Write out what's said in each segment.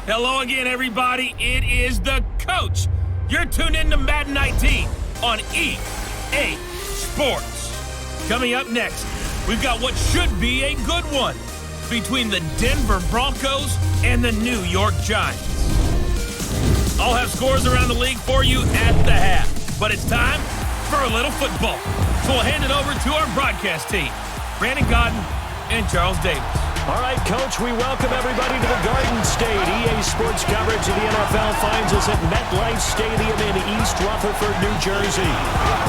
Hello again, everybody. It is the coach. You're tuned in to Madden 19 on EA Sports. Coming up next, we've got what should be a good one between the Denver Broncos and the New York Giants. I'll have scores around the league for you at the half, but it's time for a little football. So we'll hand it over to our broadcast team, Brandon Godden and Charles Davis. All right, Coach, we welcome everybody to the Garden State. EA Sports coverage of the NFL finds us at MetLife Stadium in East Rutherford, New Jersey.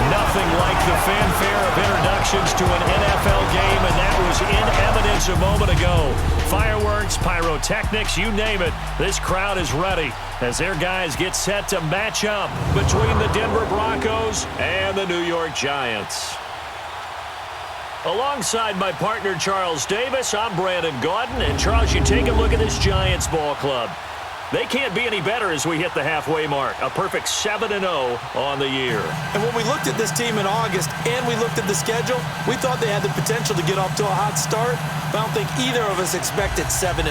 Nothing like the fanfare of introductions to an NFL game, and that was in evidence a moment ago. Fireworks, pyrotechnics, you name it. This crowd is ready as their guys get set to match up between the Denver Broncos and the New York Giants. Alongside my partner, Charles Davis, I'm Brandon Godden. And, Charles, you take a look at this Giants ball club. They can't be any better as we hit the halfway mark. A perfect 7-0 on the year. And when we looked at this team in August and we looked at the schedule, we thought they had the potential to get off to a hot start. But I don't think either of us expected 7-0.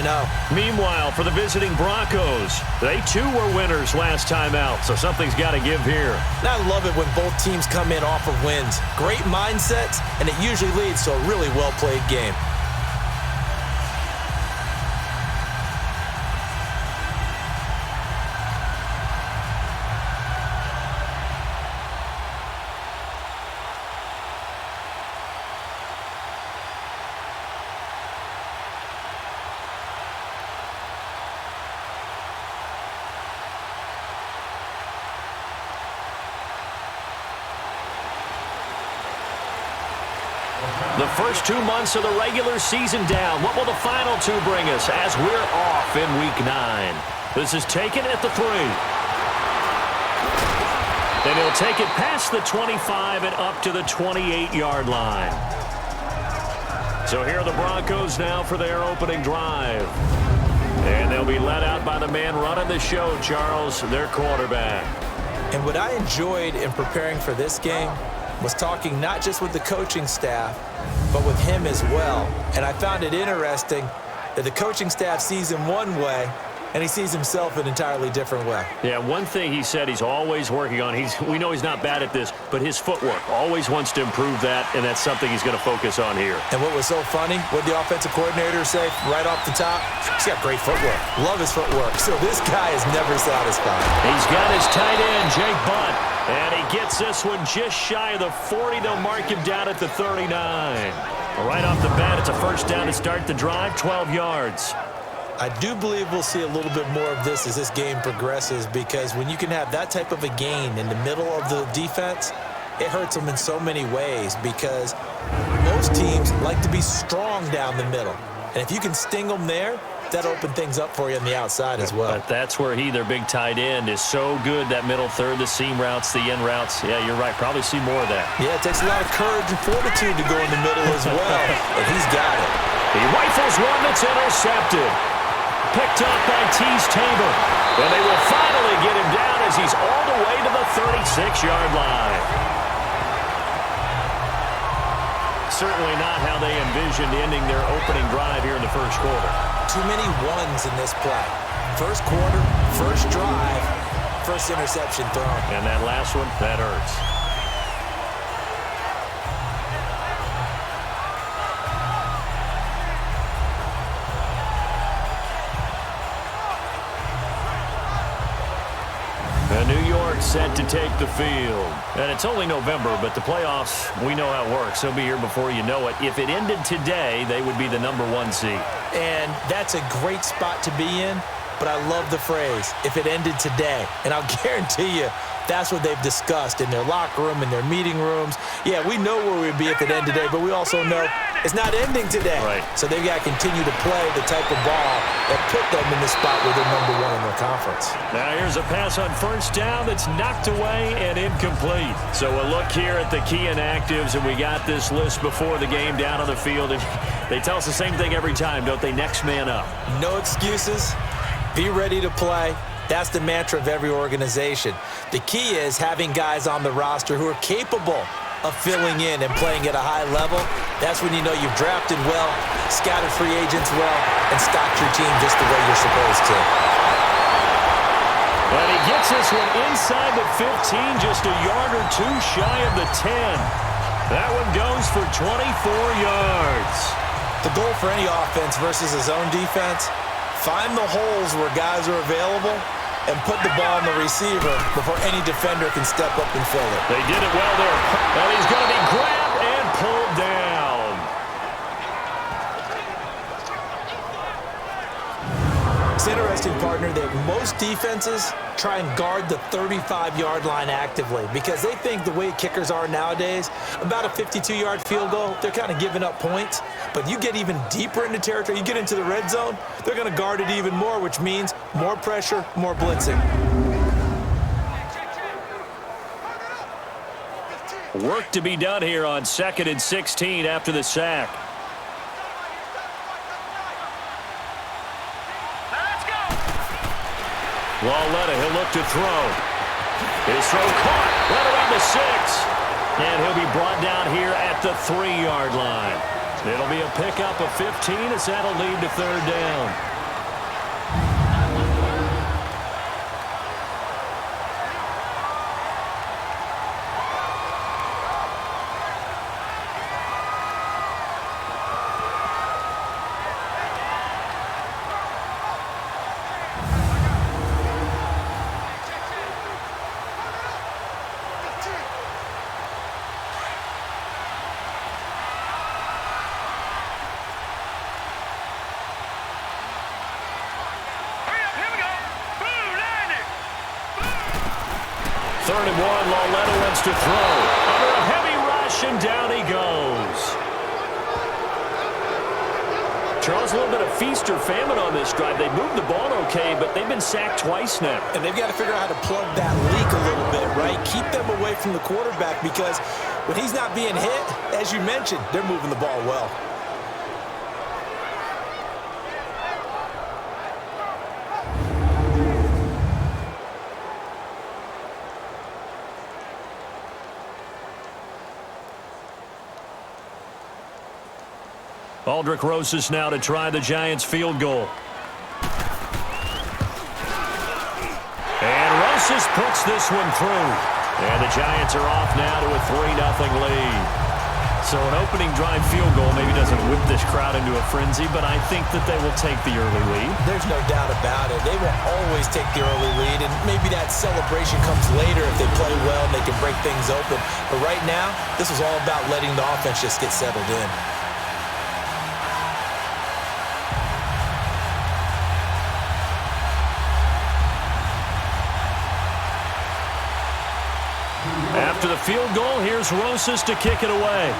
Meanwhile, for the visiting Broncos, they too were winners last time out, so something's got to give here. And I love it when both teams come in off of wins. Great mindsets, and it usually leads to a really well-played game. The first 2 months of the regular season down. What will the final two bring us as we're off in Week 9? This is taken at the 3. And he'll take it past the 25 and up to the 28-yard line. So here are the Broncos now for their opening drive. And they'll be led out by the man running the show, Charles, their quarterback. And what I enjoyed in preparing for this game was talking not just with the coaching staff, but with him as well. And I found it interesting that the coaching staff sees him one way, and he sees himself an entirely different way. Yeah, one thing he said he's always working on, we know he's not bad at this, but his footwork, always wants to improve that, and that's something he's going to focus on here. And what was so funny, what the offensive coordinator say right off the top? He's got great footwork. Love his footwork. So this guy is never satisfied. He's got his tight end, Jake Butt, and he gets this one just shy of the 40. They'll mark him down at the 39. Right off the bat, it's a first down to start the drive, 12 yards. I do believe we'll see a little bit more of this as this game progresses, because when you can have that type of a gain in the middle of the defense, it hurts them in so many ways, because most teams like to be strong down the middle. And if you can sting them there, that opens things up for you on the outside as well. But that's where their big tight end, is so good, that middle third, the seam routes, the in routes. Yeah, you're right. Probably see more of that. Yeah, it takes a lot of courage and fortitude to go in the middle as well, and he's got it. He rifles one that's intercepted. Picked up by Tease Tabor. And they will finally get him down as he's all the way to the 36-yard line. Certainly not how they envisioned ending their opening drive here in the first quarter. Too many ones in this play. First quarter, first drive, first interception thrown. And that last one, that hurts. New York set to take the field. And it's only November, but the playoffs, we know how it works. They'll be here before you know it. If it ended today, they would be the #1 seed. And that's a great spot to be in, but I love the phrase, if it ended today. And I'll guarantee you, that's what they've discussed in their locker room, in their meeting rooms. Yeah, we know where we'd be if it ended today, but we also know it's not ending today. Right. So they've got to continue to play the type of ball that put them in the spot where they're #1 in their conference. Now here's a pass on first down that's knocked away and incomplete. So a look here at the key inactives, and we got this list before the game down on the field. And they tell us the same thing every time, don't they? Next man up. No excuses. Be ready to play. That's the mantra of every organization. The key is having guys on the roster who are capable of filling in and playing at a high level. That's when you know you've drafted well, scouted free agents well, and stocked your team just the way you're supposed to. Gets this one inside the 15, just a yard or two shy of the 10. That one goes for 24 yards. The goal for any offense versus his own defense, find the holes where guys are available and put the ball on the receiver before any defender can step up and fill it. They did it well there. And he's going to be grabbed and pulled down. It's interesting, partner, that most defenses try and guard the 35-yard line actively because they think the way kickers are nowadays, about a 52-yard field goal, they're kind of giving up points. But you get even deeper into territory, you get into the red zone, they're going to guard it even more, which means more pressure, more blitzing. Work to be done here on 2nd and 16 after the sack. Lauletta, he'll look to throw. His throw caught right around the 6. And he'll be brought down here at the 3-yard line. It'll be a pickup of 15 as that'll lead to 3rd down. Third and 1, Lauletta wants to throw. Under a heavy rush, and down he goes. Charles, a little bit of feast or famine on this drive. They moved the ball okay, but they've been sacked twice now. And they've got to figure out how to plug that leak a little bit, right? Keep them away from the quarterback because when he's not being hit, as you mentioned, they're moving the ball well. Aldrick Rosas now to try the Giants field goal. And Rosas puts this one through. And the Giants are off now to a 3-0 lead. So an opening drive field goal maybe doesn't whip this crowd into a frenzy, but I think that they will take the early lead. There's no doubt about it. They will always take the early lead, and maybe that celebration comes later if they play well and they can break things open. But right now, this is all about letting the offense just get settled in. After the field goal, here's Rosas to kick it away.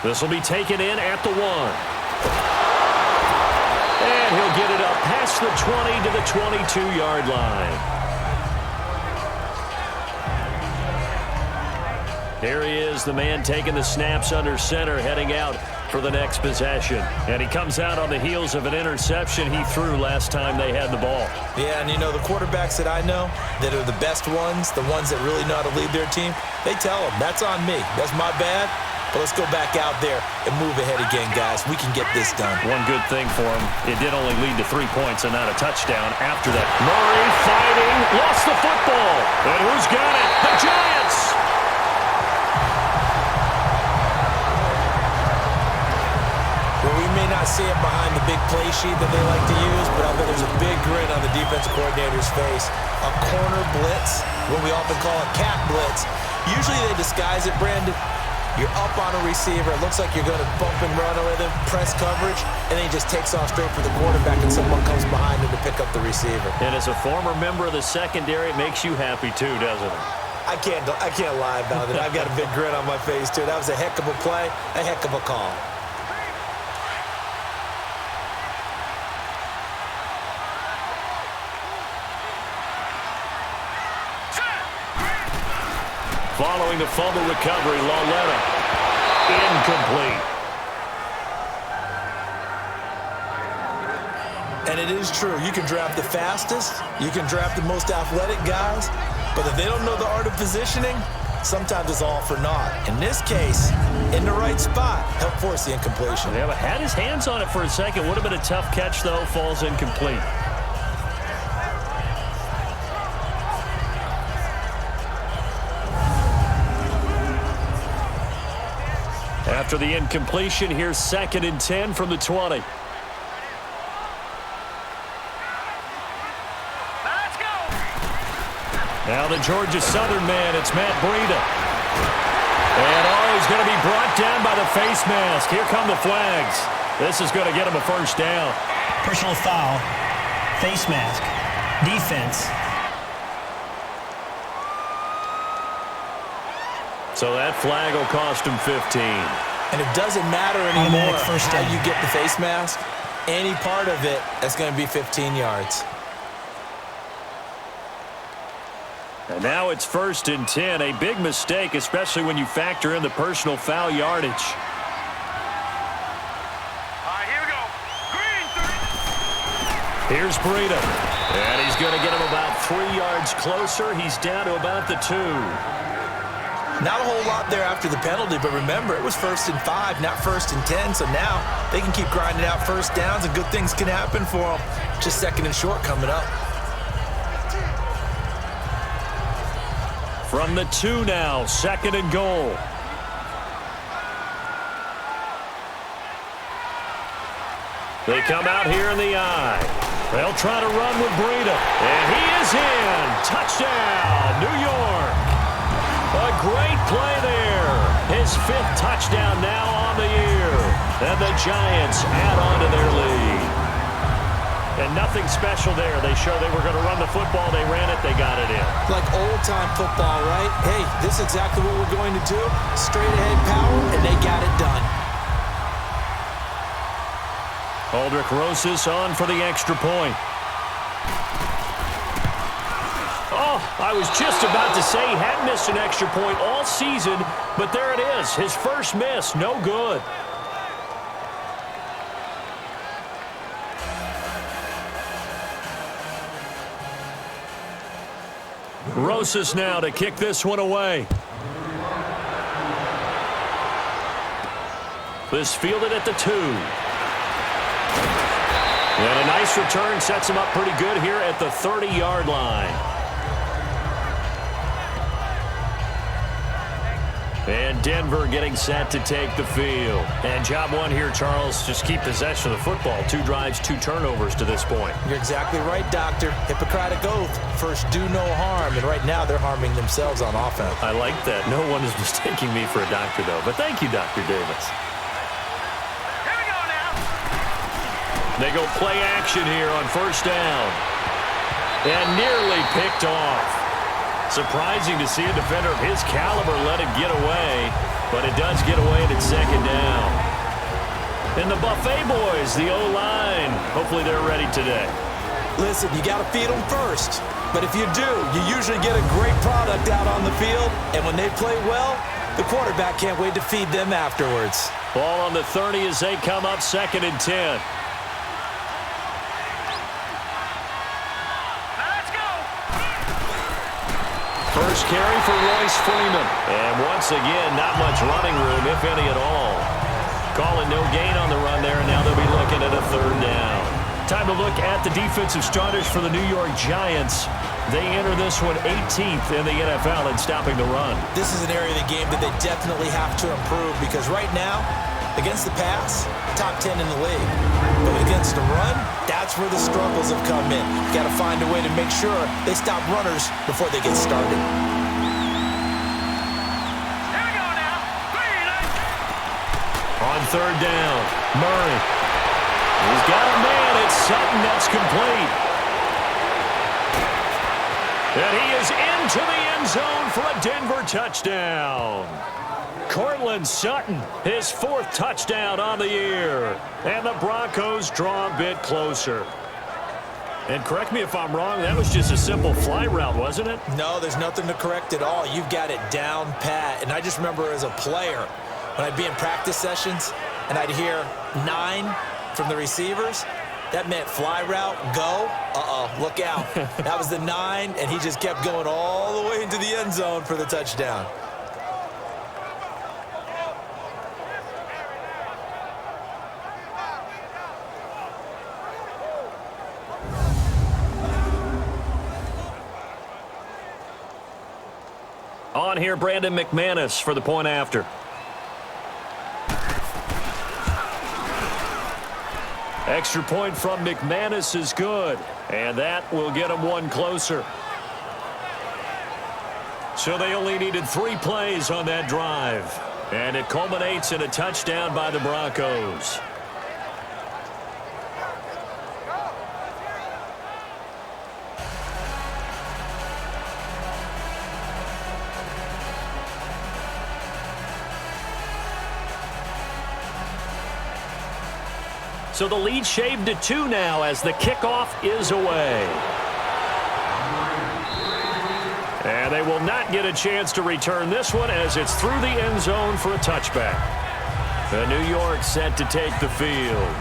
This will be taken in at the 1. And he'll get it up past the 20 to the 22-yard line. Here he is, the man taking the snaps under center, heading out for the next possession. And he comes out on the heels of an interception he threw last time they had the ball. Yeah, and you know, the quarterbacks that I know that are the best ones, the ones that really know how to lead their team, they tell them, that's on me. That's my bad. But let's go back out there and move ahead again, guys. We can get this done. One good thing for him, it did only lead to 3 points and not a touchdown after that. Murray fighting, lost the football. And who's got it? The Giants! Well, we may not see it behind the big play sheet that they like to use, but I bet there's a big grin on the defensive coordinator's face. A corner blitz, what we often call a cat blitz. Usually they disguise it, Brandon. You're up on a receiver. It looks like you're going to bump and run with him, press coverage, and then he just takes off straight for the quarterback, and someone comes behind him to pick up the receiver. And as a former member of the secondary, it makes you happy too, doesn't it? I can't lie about it. I've got a big grin on my face, too. That was a heck of a play, a heck of a call. Following the fumble recovery, Lauletta. Incomplete. And it is true. You can draft the fastest. You can draft the most athletic guys. But if they don't know the art of positioning, sometimes it's all for naught. In this case, in the right spot, help force the incompletion. Yeah, but had his hands on it for a second. Would have been a tough catch, though. Falls incomplete. After the incompletion, here's 2nd and 10 from the 20. Let's go. Now the Georgia Southern man, it's Matt Breida. And he's going to be brought down by the face mask. Here come the flags. This is going to get him a first down. Personal foul, face mask, defense. So that flag will cost him 15. And it doesn't matter anymore how you get the face mask. Any part of it, that's going to be 15 yards. And now it's 1st and 10. A big mistake, especially when you factor in the personal foul yardage. All right, here we go. Green 3. Here's Breida. And he's going to get him about 3 yards closer. He's down to about the 2. Not a whole lot there after the penalty, but remember, it was 1st and 5, not 1st and 10. So now they can keep grinding out first downs, and good things can happen for them. Just 2nd and short coming up. From the 2 now, 2nd and goal. They come out here in the eye. They'll try to run with Breida. And he is in. Touchdown, New York. A great play there. His 5th touchdown now on the year. And the Giants add on to their lead. And nothing special there. They showed they were going to run the football. They ran it. They got it in. Like old-time football, right? Hey, this is exactly what we're going to do. Straight-ahead power, and they got it done. Aldrick Rosas on for the extra point. Oh, I was just about to say he hadn't missed an extra point all season, but there it is. His first miss, no good. Rosas now to kick this one away. This fielded at the 2. And a nice return sets him up pretty good here at the 30-yard line. And Denver getting set to take the field. And job one here, Charles, just keep possession of the football. 2 drives, 2 turnovers to this point. You're exactly right, Doctor. Hippocratic oath. First, do no harm. And right now, they're harming themselves on offense. I like that. No one is mistaking me for a doctor, though. But thank you, Dr. Davis. Here we go now. They go play action here on 1st down. And nearly picked off. Surprising to see a defender of his caliber let it get away, but it does get away and it's 2nd down. And the Buffet boys, the O-line, hopefully they're ready today. Listen, you got to feed them first. But if you do, you usually get a great product out on the field. And when they play well, the quarterback can't wait to feed them afterwards. Ball on the 30 as they come up 2nd and 10. First carry for Royce Freeman. And once again, not much running room, if any at all. Calling no gain on the run there, and now they'll be looking at a 3rd down. Time to look at the defensive starters for the New York Giants. They enter this one 18th in the NFL in stopping the run. This is an area of the game that they definitely have to improve because right now, against the pass, top 10 in the league. But against the run, that's where the struggles have come in. Got to find a way to make sure they stop runners before they get started. Here we go now. On 3rd down, Murray. He's got a man. It's Sutton that's complete. And he is into the end zone for a Denver touchdown. Cortland Sutton, his 4th touchdown on the year. And the Broncos draw a bit closer. And correct me if I'm wrong, that was just a simple fly route, wasn't it? No, there's nothing to correct at all. You've got it down pat. And I just remember as a player, when I'd be in practice sessions and I'd hear 9 from the receivers, that meant fly route, go, look out. That was the 9, and he just kept going all the way into the end zone for the touchdown. On here, Brandon McManus for the point after. Extra point from McManus is good, and that will get them one closer. So they only needed 3 plays on that drive, and it culminates in a touchdown by the Broncos. So the lead shaved to 2 now as the kickoff is away. And they will not get a chance to return this one as it's through the end zone for a touchback. The New York set to take the field.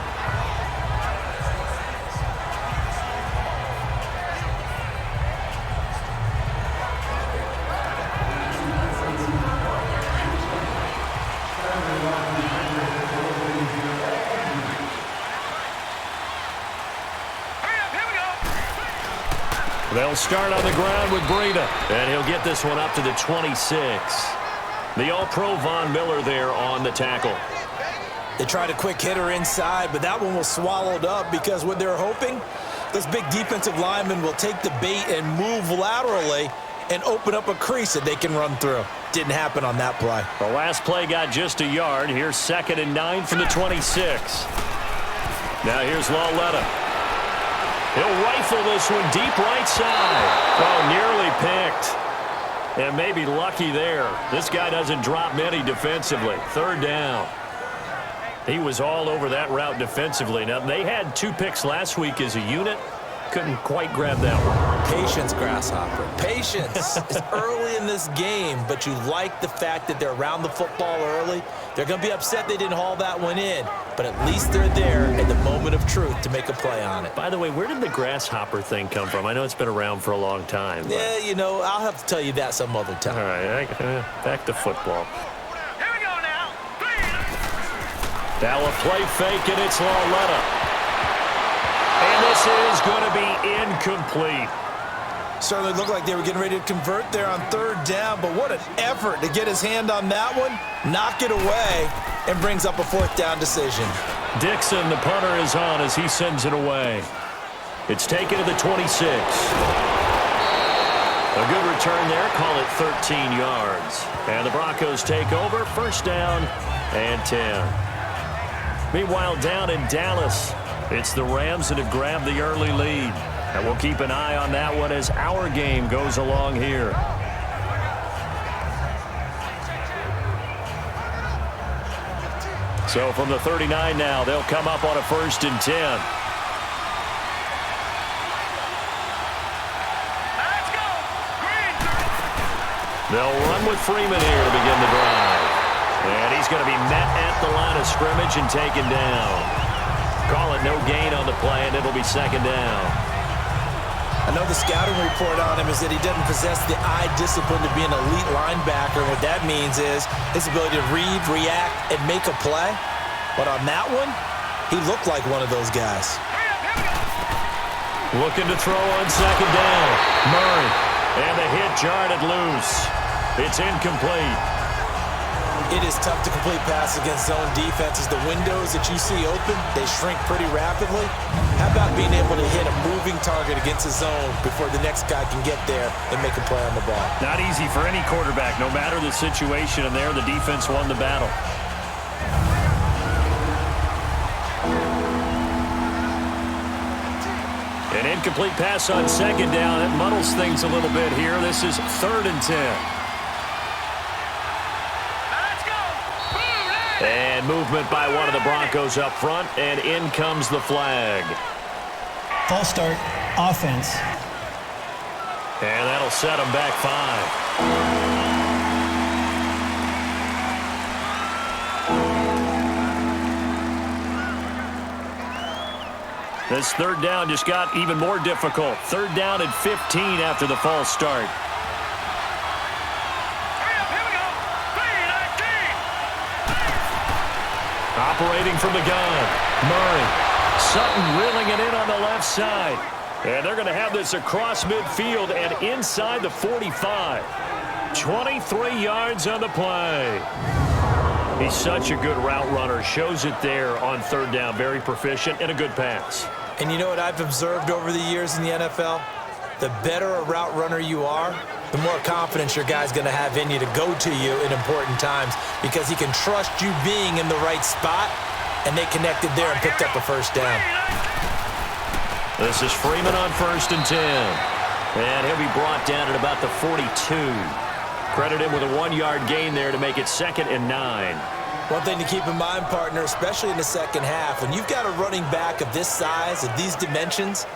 They'll start on the ground with Breida, and he'll get this one up to the 26. The All-Pro Von Miller there on the tackle. They tried a quick hitter inside, but that one was swallowed up because what they're hoping, those big defensive linemen will take the bait and move laterally and open up a crease that they can run through. Didn't happen on that play. The last play got just a yard. Here's 2nd and 9 from the 26. Now here's Lauletta. He'll rifle this one deep right side. Oh, nearly picked. And maybe lucky there. This guy doesn't drop many defensively. 3rd down. He was all over that route defensively. Now, they had 2 picks last week as a unit. Couldn't quite grab that one. Patience, Grasshopper. Patience. It's early in this game, but you like the fact that they're around the football early. They're going to be upset they didn't haul that one in, but at least they're there at the moment of truth to make a play on it. By the way, where did the grasshopper thing come from? I know it's been around for a long time. But... yeah, you know, I'll have to tell you that some other time. All right, back to football. Here we go now. Now a play fake, and it's Lauletta. And this is going to be incomplete. Certainly looked like they were getting ready to convert there on 3rd down, but what an effort to get his hand on that one, knock it away, and brings up a 4th down decision. Dixon, the punter, is on as he sends it away. It's taken to the 26. A good return there, call it 13 yards. And the Broncos take over, 1st down and 10. Meanwhile, down in Dallas, it's the Rams that have grabbed the early lead. And we'll keep an eye on that one as our game goes along here. So from the 39 now, they'll come up on a 1st and 10. Let's go. Green. They'll run with Freeman here to begin the drive. And he's going to be met at the line of scrimmage and taken down. Call it no gain on the play, and it'll be 2nd down. I know the scouting report on him is that he doesn't possess the eye discipline to be an elite linebacker. What that means is his ability to read, react, and make a play. But on that one, he looked like one of those guys. Looking to throw on 2nd down. Murray. And the hit jarred it loose. It's incomplete. It is tough to complete passes against zone defenses. The windows that you see open, they shrink pretty rapidly. How about being able to hit a moving target against a zone before the next guy can get there and make a play on the ball? Not easy for any quarterback, no matter the situation, and there the defense won the battle. An incomplete pass on 2nd down. It muddles things a little bit here. This is 3rd and 10. And movement by one of the Broncos up front, and in comes the flag. False start, offense. And that'll set them back 5. This 3rd down just got even more difficult. 3rd down and 15 after the false start. Operating from the gun, Murray. Sutton reeling it in on the left side. And they're going to have this across midfield and inside the 45. 23 yards on the play. He's such a good route runner. Shows it there on third down. Very proficient and a good pass. And you know what I've observed over the years in the NFL? The better a route runner you are, the more confidence your guy's going to have in you to go to you in important times because he can trust you being in the right spot, and they connected there and picked up a first down. This is Freeman on 1st and 10. And he'll be brought down at about the 42. Credit him with a 1-yard gain there to make it 2nd and 9. One thing to keep in mind, partner, especially in the second half, when you've got a running back of this size, of these dimensions,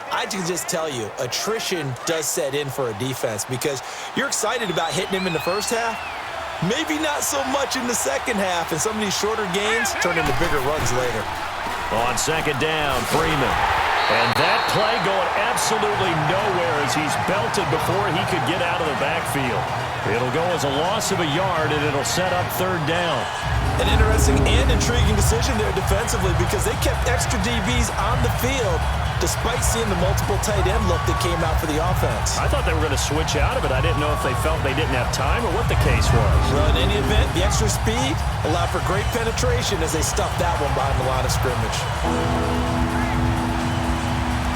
I can just tell you, attrition does set in for a defense because you're excited about hitting him in the first half. Maybe not so much in the second half, and some of these shorter gains turn into bigger runs later. On 2nd down, Freeman. And that play going absolutely nowhere as he's belted before he could get out of the backfield. It'll go as a loss of a yard, and it'll set up 3rd down. An interesting and intriguing decision there defensively because they kept extra DBs on the field despite seeing the multiple tight end look that came out for the offense. I thought they were going to switch out of it. I didn't know if they felt they didn't have time or what the case was. Well, in any event, the extra speed allowed for great penetration as they stuffed that one behind the line of scrimmage.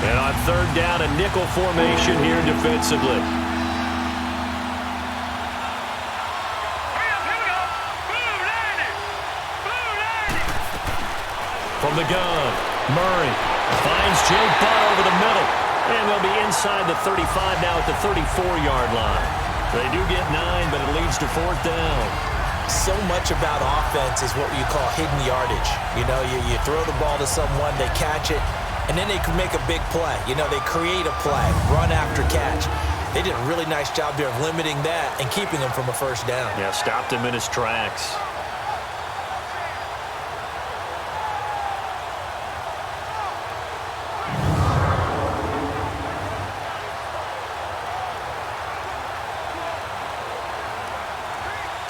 And on 3rd down, a nickel formation here defensively. From the gun, Murray finds Jake Butt over the middle. And they'll be inside the 35 now at the 34-yard line. They do get 9, but it leads to 4th down. So much about offense is what you call hidden yardage. You know, you throw the ball to someone, they catch it, and then they can make a big play. You know, they create a play, run after catch. They did a really nice job there of limiting that and keeping him from a first down. Yeah, stopped him in his tracks.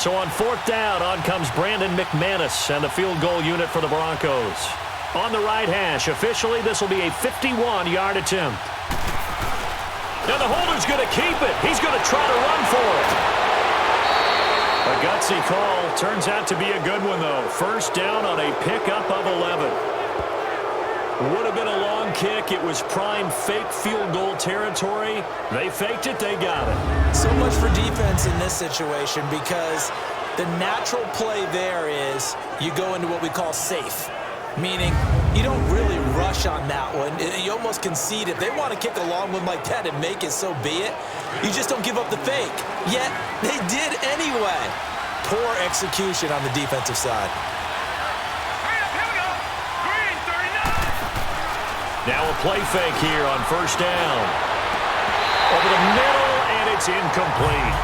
So on 4th down, on comes Brandon McManus and the field goal unit for the Broncos. On the right hash, officially this will be a 51-yard attempt. Now the holder's going to keep it. He's going to try to run for it. A gutsy call. Turns out to be a good one, though. First down on a pickup of 11. Would have been a long kick. It was prime fake field goal territory. They faked it. They got it. So much for defense in this situation because the natural play there is you go into what we call safe, meaning you don't really rush on that one. You almost concede if they want to kick a long one like that and make it, so be it. You just don't give up the fake. Yet they did anyway. Poor execution on the defensive side. Now a play fake here on 1st down. Over the middle, and it's incomplete.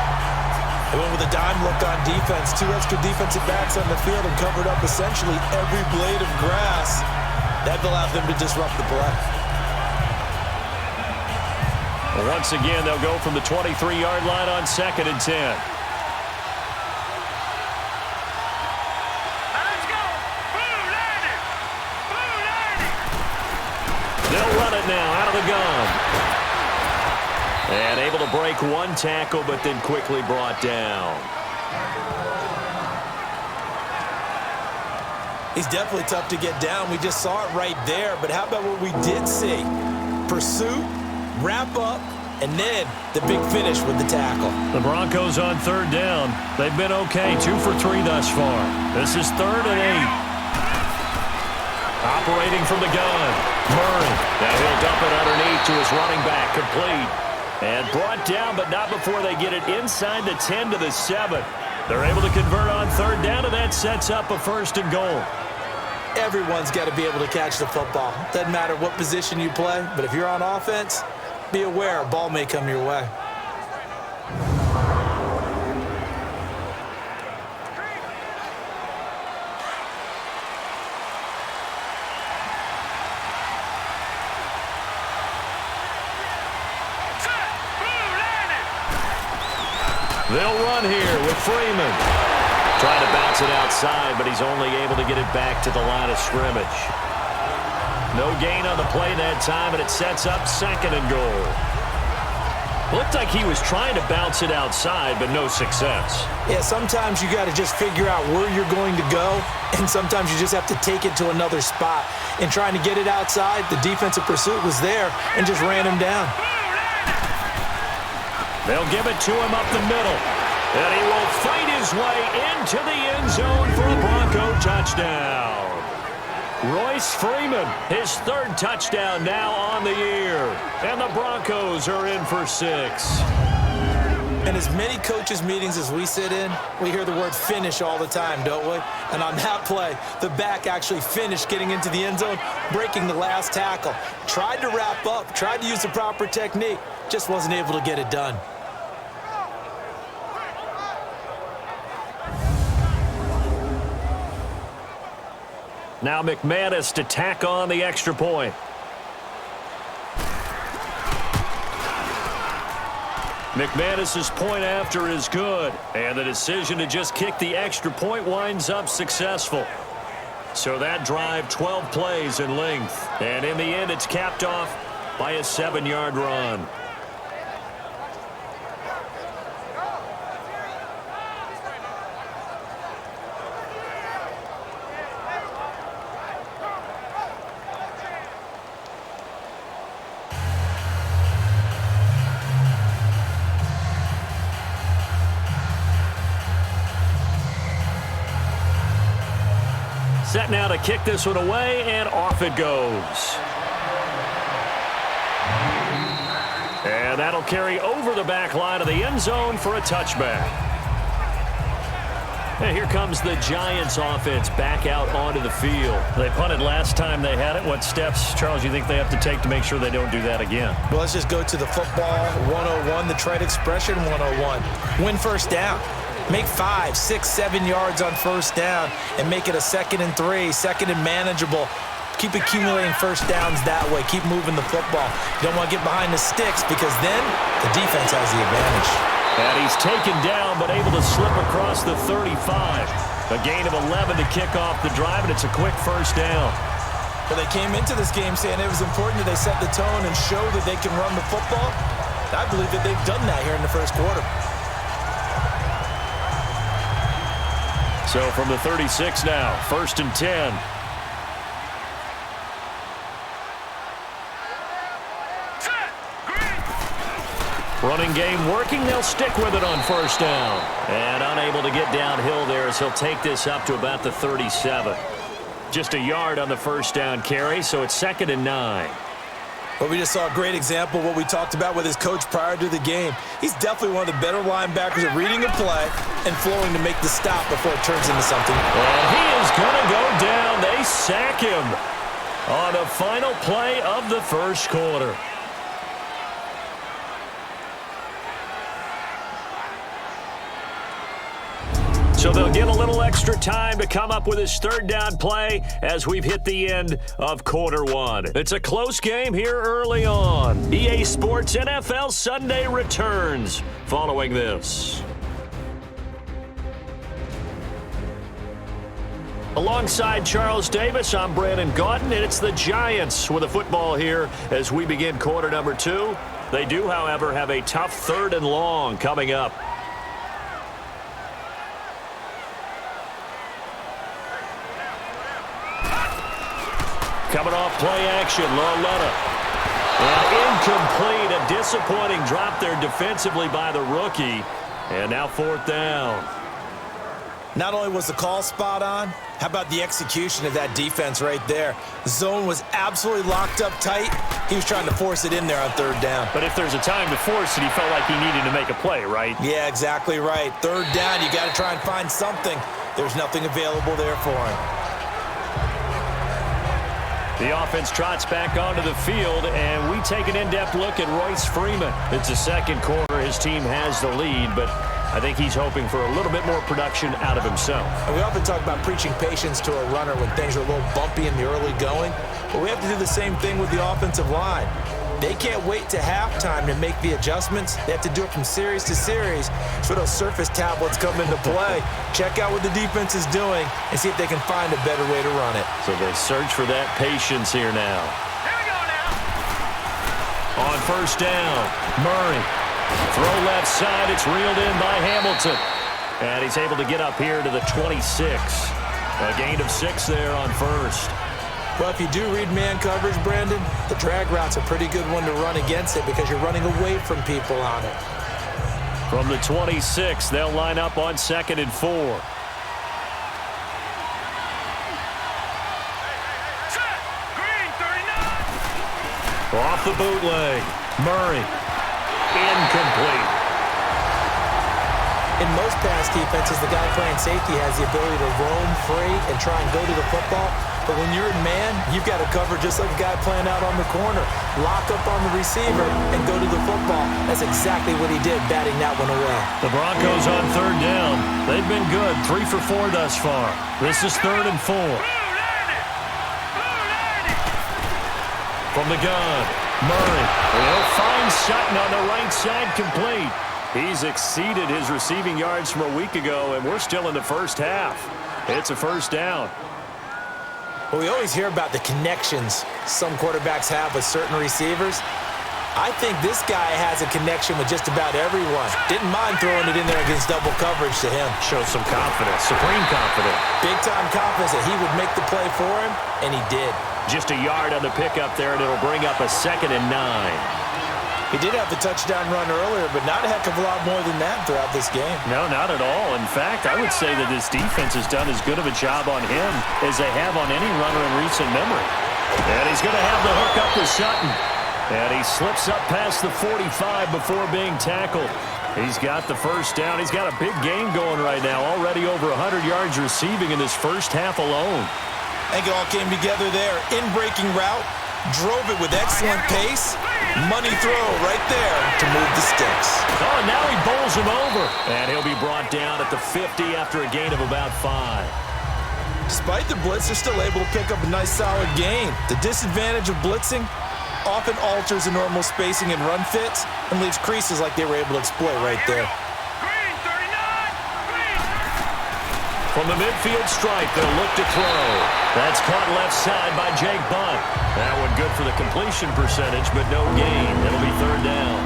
They went with a dime look on defense. 2 extra defensive backs on the field and covered up essentially every blade of grass. That allowed them to disrupt the play. Once again, they'll go from the 23-yard line on 2nd and 10. They'll run it now out of the gun. And able to break one tackle, but then quickly brought down. He's definitely tough to get down. We just saw it right there. But how about what we did see? Pursuit, wrap up, and then the big finish with the tackle. The Broncos on 3rd down. They've been okay, 2 for 3 thus far. This is 3rd and 8. Operating from the gun, Murray. Now he'll dump it underneath to his running back, complete. And brought down, but not before they get it inside the 10 to the 7. They're able to convert on 3rd down, and that sets up a 1st and goal. Everyone's got to be able to catch the football. Doesn't matter what position you play, but if you're on offense, be aware a ball may come your way. They'll run here with Freeman. Trying to bounce it outside, but he's only able to get it back to the line of scrimmage. No gain on the play that time, and it sets up 2nd and goal. Looked like he was trying to bounce it outside, but no success. Yeah, sometimes you got to just figure out where you're going to go, and sometimes you just have to take it to another spot. In trying to get it outside, the defensive pursuit was there and just ran him down. They'll give it to him up the middle, and he will fight his way into the end zone for a Bronco touchdown. Royce Freeman, his third touchdown now on the year. And the Broncos are in for 6. And as many coaches' meetings as we sit in, we hear the word finish all the time, don't we? And on that play, the back actually finished getting into the end zone, breaking the last tackle. Tried to wrap up, tried to use the proper technique, just wasn't able to get it done. Now McManus to tack on the extra point. McManus's point after is good, and the decision to just kick the extra point winds up successful. So that drive, 12 plays in length, and in the end it's capped off by a 7-yard run. Set now to kick this one away, and off it goes. And that'll carry over the back line of the end zone for a touchback. And here comes the Giants offense back out onto the field. They punted last time they had it. What steps, Charles, you think they have to take to make sure they don't do that again? Well, let's just go to the football 101, the trade expression 101. Win first down. Make 5, 6, 7 yards on first down and make it a 2nd and 3, 2nd and manageable. Keep accumulating first downs that way. Keep moving the football. You don't want to get behind the sticks because then the defense has the advantage. And he's taken down but able to slip across the 35. A gain of 11 to kick off the drive, and it's a quick first down. Well, they came into this game saying it was important that they set the tone and show that they can run the football. I believe that they've done that here in the first quarter. So from the 36 now, 1st and 10. Running game working. They'll stick with it on first down. And unable to get downhill there as he'll take this up to about the 37. Just a yard on the first down carry, so it's 2nd and 9. Well, we just saw a great example of what we talked about with his coach prior to the game. He's definitely one of the better linebackers at reading a play and flowing to make the stop before it turns into something. And he is going to go down. They sack him on the final play of the first quarter. So they'll get a little extra time to come up with his third down play as we've hit the end of quarter one. It's a close game here early on. EA Sports NFL Sunday returns following this. Alongside Charles Davis, I'm Brandon Gaudin, and it's the Giants with the football here as we begin quarter number 2. They do, however, have a tough 3rd and long coming up. Coming off play action, Loletta. And incomplete, a disappointing drop there defensively by the rookie. And now 4th down. Not only was the call spot on, how about the execution of that defense right there? Zone was absolutely locked up tight. He was trying to force it in there on 3rd down. But if there's a time to force it, he felt like he needed to make a play, right? Yeah, exactly right. 3rd down, you got to try and find something. There's nothing available there for him. The offense trots back onto the field, and we take an in-depth look at Royce Freeman. It's the second quarter. His team has the lead, but I think he's hoping for a little bit more production out of himself. And we often talk about preaching patience to a runner when things are a little bumpy in the early going, but we have to do the same thing with the offensive line. They can't wait to halftime to make the adjustments. They have to do it from series to series. So those surface tablets come into play. Check out what the defense is doing and see if they can find a better way to run it. So they search for that patience here now. Here we go now. On first down, Murray. Throw left side. It's reeled in by Hamilton. And he's able to get up here to the 26. A gain of 6 there on first. Well, if you do read man coverage, Brandon, the drag route's a pretty good one to run against it because you're running away from people on it. From the 26, they'll line up on 2nd and 4. Green 39. Off the bootleg. Murray. Incomplete. In most pass defenses, the guy playing safety has the ability to roam free and try and go to the football. But when you're in man, you've got to cover just like a guy playing out on the corner. Lock up on the receiver and go to the football. That's exactly what he did, batting that one away. The Broncos on 3rd down. They've been good, 3 for 4 thus far. This is 3rd and 4. From the gun, Murray. He'll find Sutton on the right side, complete. He's exceeded his receiving yards from a week ago, and we're still in the first half. It's a first down. Well, we always hear about the connections some quarterbacks have with certain receivers. I think this guy has a connection with just about everyone. Didn't mind throwing it in there against double coverage to him. Shows some confidence, supreme confidence. Big-time confidence that he would make the play for him, and he did. Just a yard on the pickup there, and it'll bring up a 2nd and 9. He did have the touchdown run earlier, but not a heck of a lot more than that throughout this game. No, not at all. In fact, I would say that this defense has done as good of a job on him as they have on any runner in recent memory. And he's going to have the hook up to Sutton. And he slips up past the 45 before being tackled. He's got the first down. He's got a big game going right now, already over 100 yards receiving in this first half alone. I think it all came together there. In-breaking route, drove it with excellent pace. Money throw right there to move the sticks. Oh, now he bowls him over. And he'll be brought down at the 50 after a gain of about 5. Despite the blitz, they're still able to pick up a nice solid gain. The disadvantage of blitzing often alters the normal spacing and run fits and leaves creases like they were able to exploit right there. Green 39. Green. From the midfield stripe, they'll look to throw. That's caught left side by Jake Bunt. That one good for the completion percentage, but no gain. It'll be 3rd down.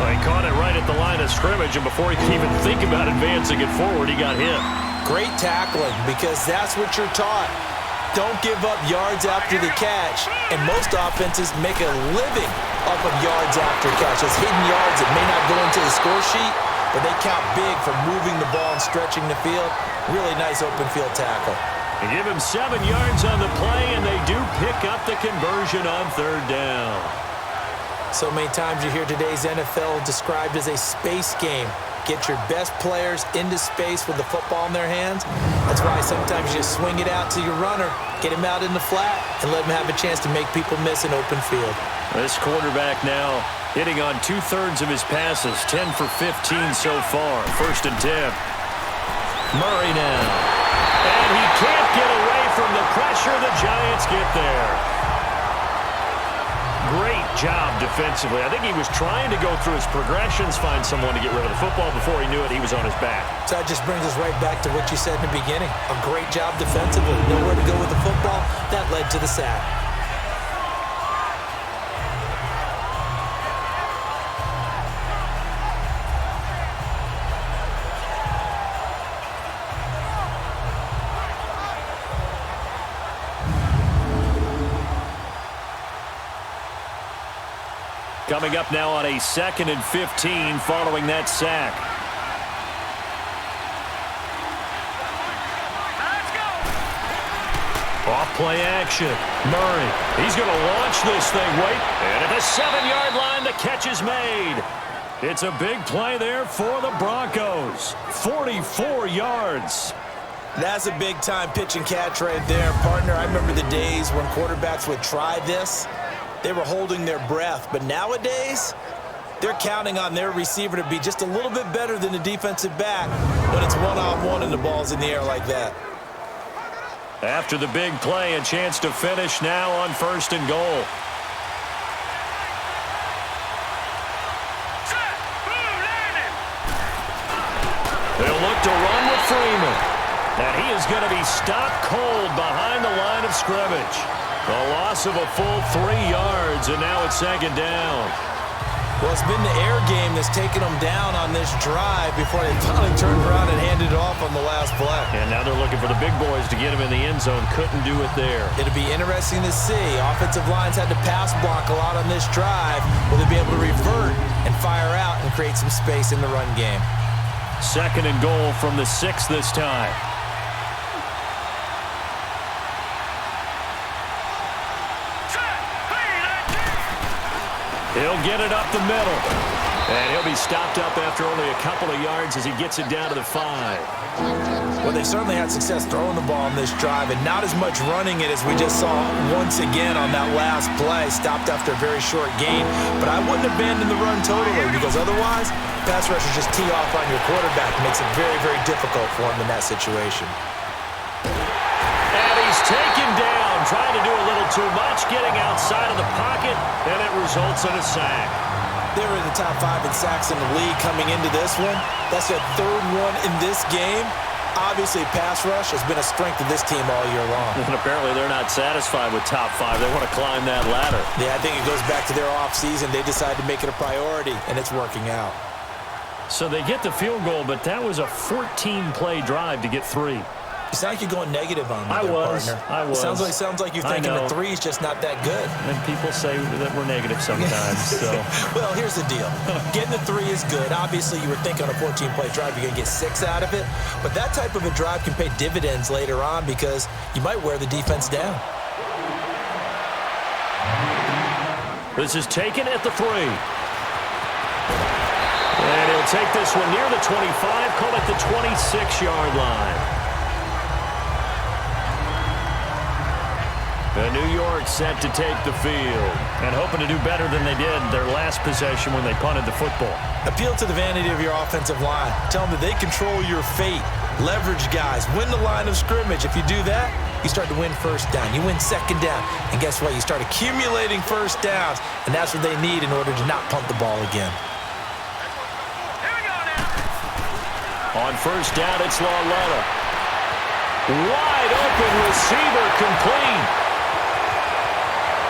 Well, he caught it right at the line of scrimmage, and before he could even think about advancing it forward, he got hit. Great tackling, because that's what you're taught. Don't give up yards after the catch, and most offenses make a living off of yards after catch. Those hidden yards that may not go into the score sheet, but they count big for moving the ball and stretching the field. Really nice open field tackle. They give him 7 yards on the play, and they do pick up the conversion on 3rd down. So many times you hear today's NFL described as a space game. Get your best players into space with the football in their hands. That's why sometimes you just swing it out to your runner, get him out in the flat, and let him have a chance to make people miss an open field. This quarterback now hitting on 2/3 of his passes, 10 for 15 so far. 1st and 10. Murray now. And he can't get away from the pressure. The Giants get there. Great job defensively. I think he was trying to go through his progressions, find someone to get rid of the football. Before he knew it, he was on his back. So that just brings us right back to what you said in the beginning. A great job defensively. Nowhere to go with the football. That led to the sack. Coming up now on a 2nd and 15 following that sack. Let's go. Off play action. Murray. He's going to launch this thing. Wait. And at the 7-yard line, the catch is made. It's a big play there for the Broncos. 44 yards. That's a big-time pitch and catch right there, partner. I remember the days when quarterbacks would try this. They were holding their breath. But nowadays, they're counting on their receiver to be just a little bit better than the defensive back when it's one-on-one and the ball's in the air like that. After the big play, a chance to finish now on 1st and goal. Set. Blue landing. They'll look to run with Freeman. And he is going to be stopped cold behind the line of scrimmage. A loss of a full 3 yards, and now it's 2nd down. Well, it's been the air game that's taken them down on this drive before they finally turned around and handed it off on the last play. And now they're looking for the big boys to get him in the end zone. Couldn't do it there. It'll be interesting to see. Offensive lines had to pass block a lot on this drive. Will they be able to revert and fire out and create some space in the run game? 2nd and goal from the 6 this time. He'll get it up the middle. And he'll be stopped up after only a couple of yards as he gets it down to the 5. Well, they certainly had success throwing the ball on this drive, and not as much running it as we just saw once again on that last play. Stopped after a very short gain. But I wouldn't abandon the run totally, because otherwise, pass rushers just tee off on your quarterback. It makes it very, very difficult for him in that situation. And he's taken down, trying to do a little too much, getting outside of the pocket, and it results in a sack. They were in the top 5 in sacks in the league coming into this one. That's their 3rd one in this game. Obviously, pass rush has been a strength of this team all year long. And apparently they're not satisfied with top 5. They want to climb that ladder. Yeah, I think it goes back to their offseason. They decided to make it a priority, and it's working out. So they get the field goal, but that was a 14-play drive to get 3. You sound like you're going negative on me, partner. I was. It sounds like you're thinking the 3 is just not that good. And people say that we're negative sometimes. So. Well, here's the deal. Getting the 3 is good. Obviously, you were thinking on a 14-play drive, you're going to get 6 out of it. But that type of a drive can pay dividends later on because you might wear the defense down. This is taken at the 3. And he'll take this one near the 25, call it the 26-yard line. And New York set to take the field and hoping to do better than they did their last possession when they punted the football. Appeal to the vanity of your offensive line. Tell them that they control your fate. Leverage guys. Win the line of scrimmage. If you do that, you start to win first down. You win second down. And guess what? You start accumulating first downs. And that's what they need in order to not punt the ball again. Here we go now. On first down, it's Lawletta. Wide open receiver complete.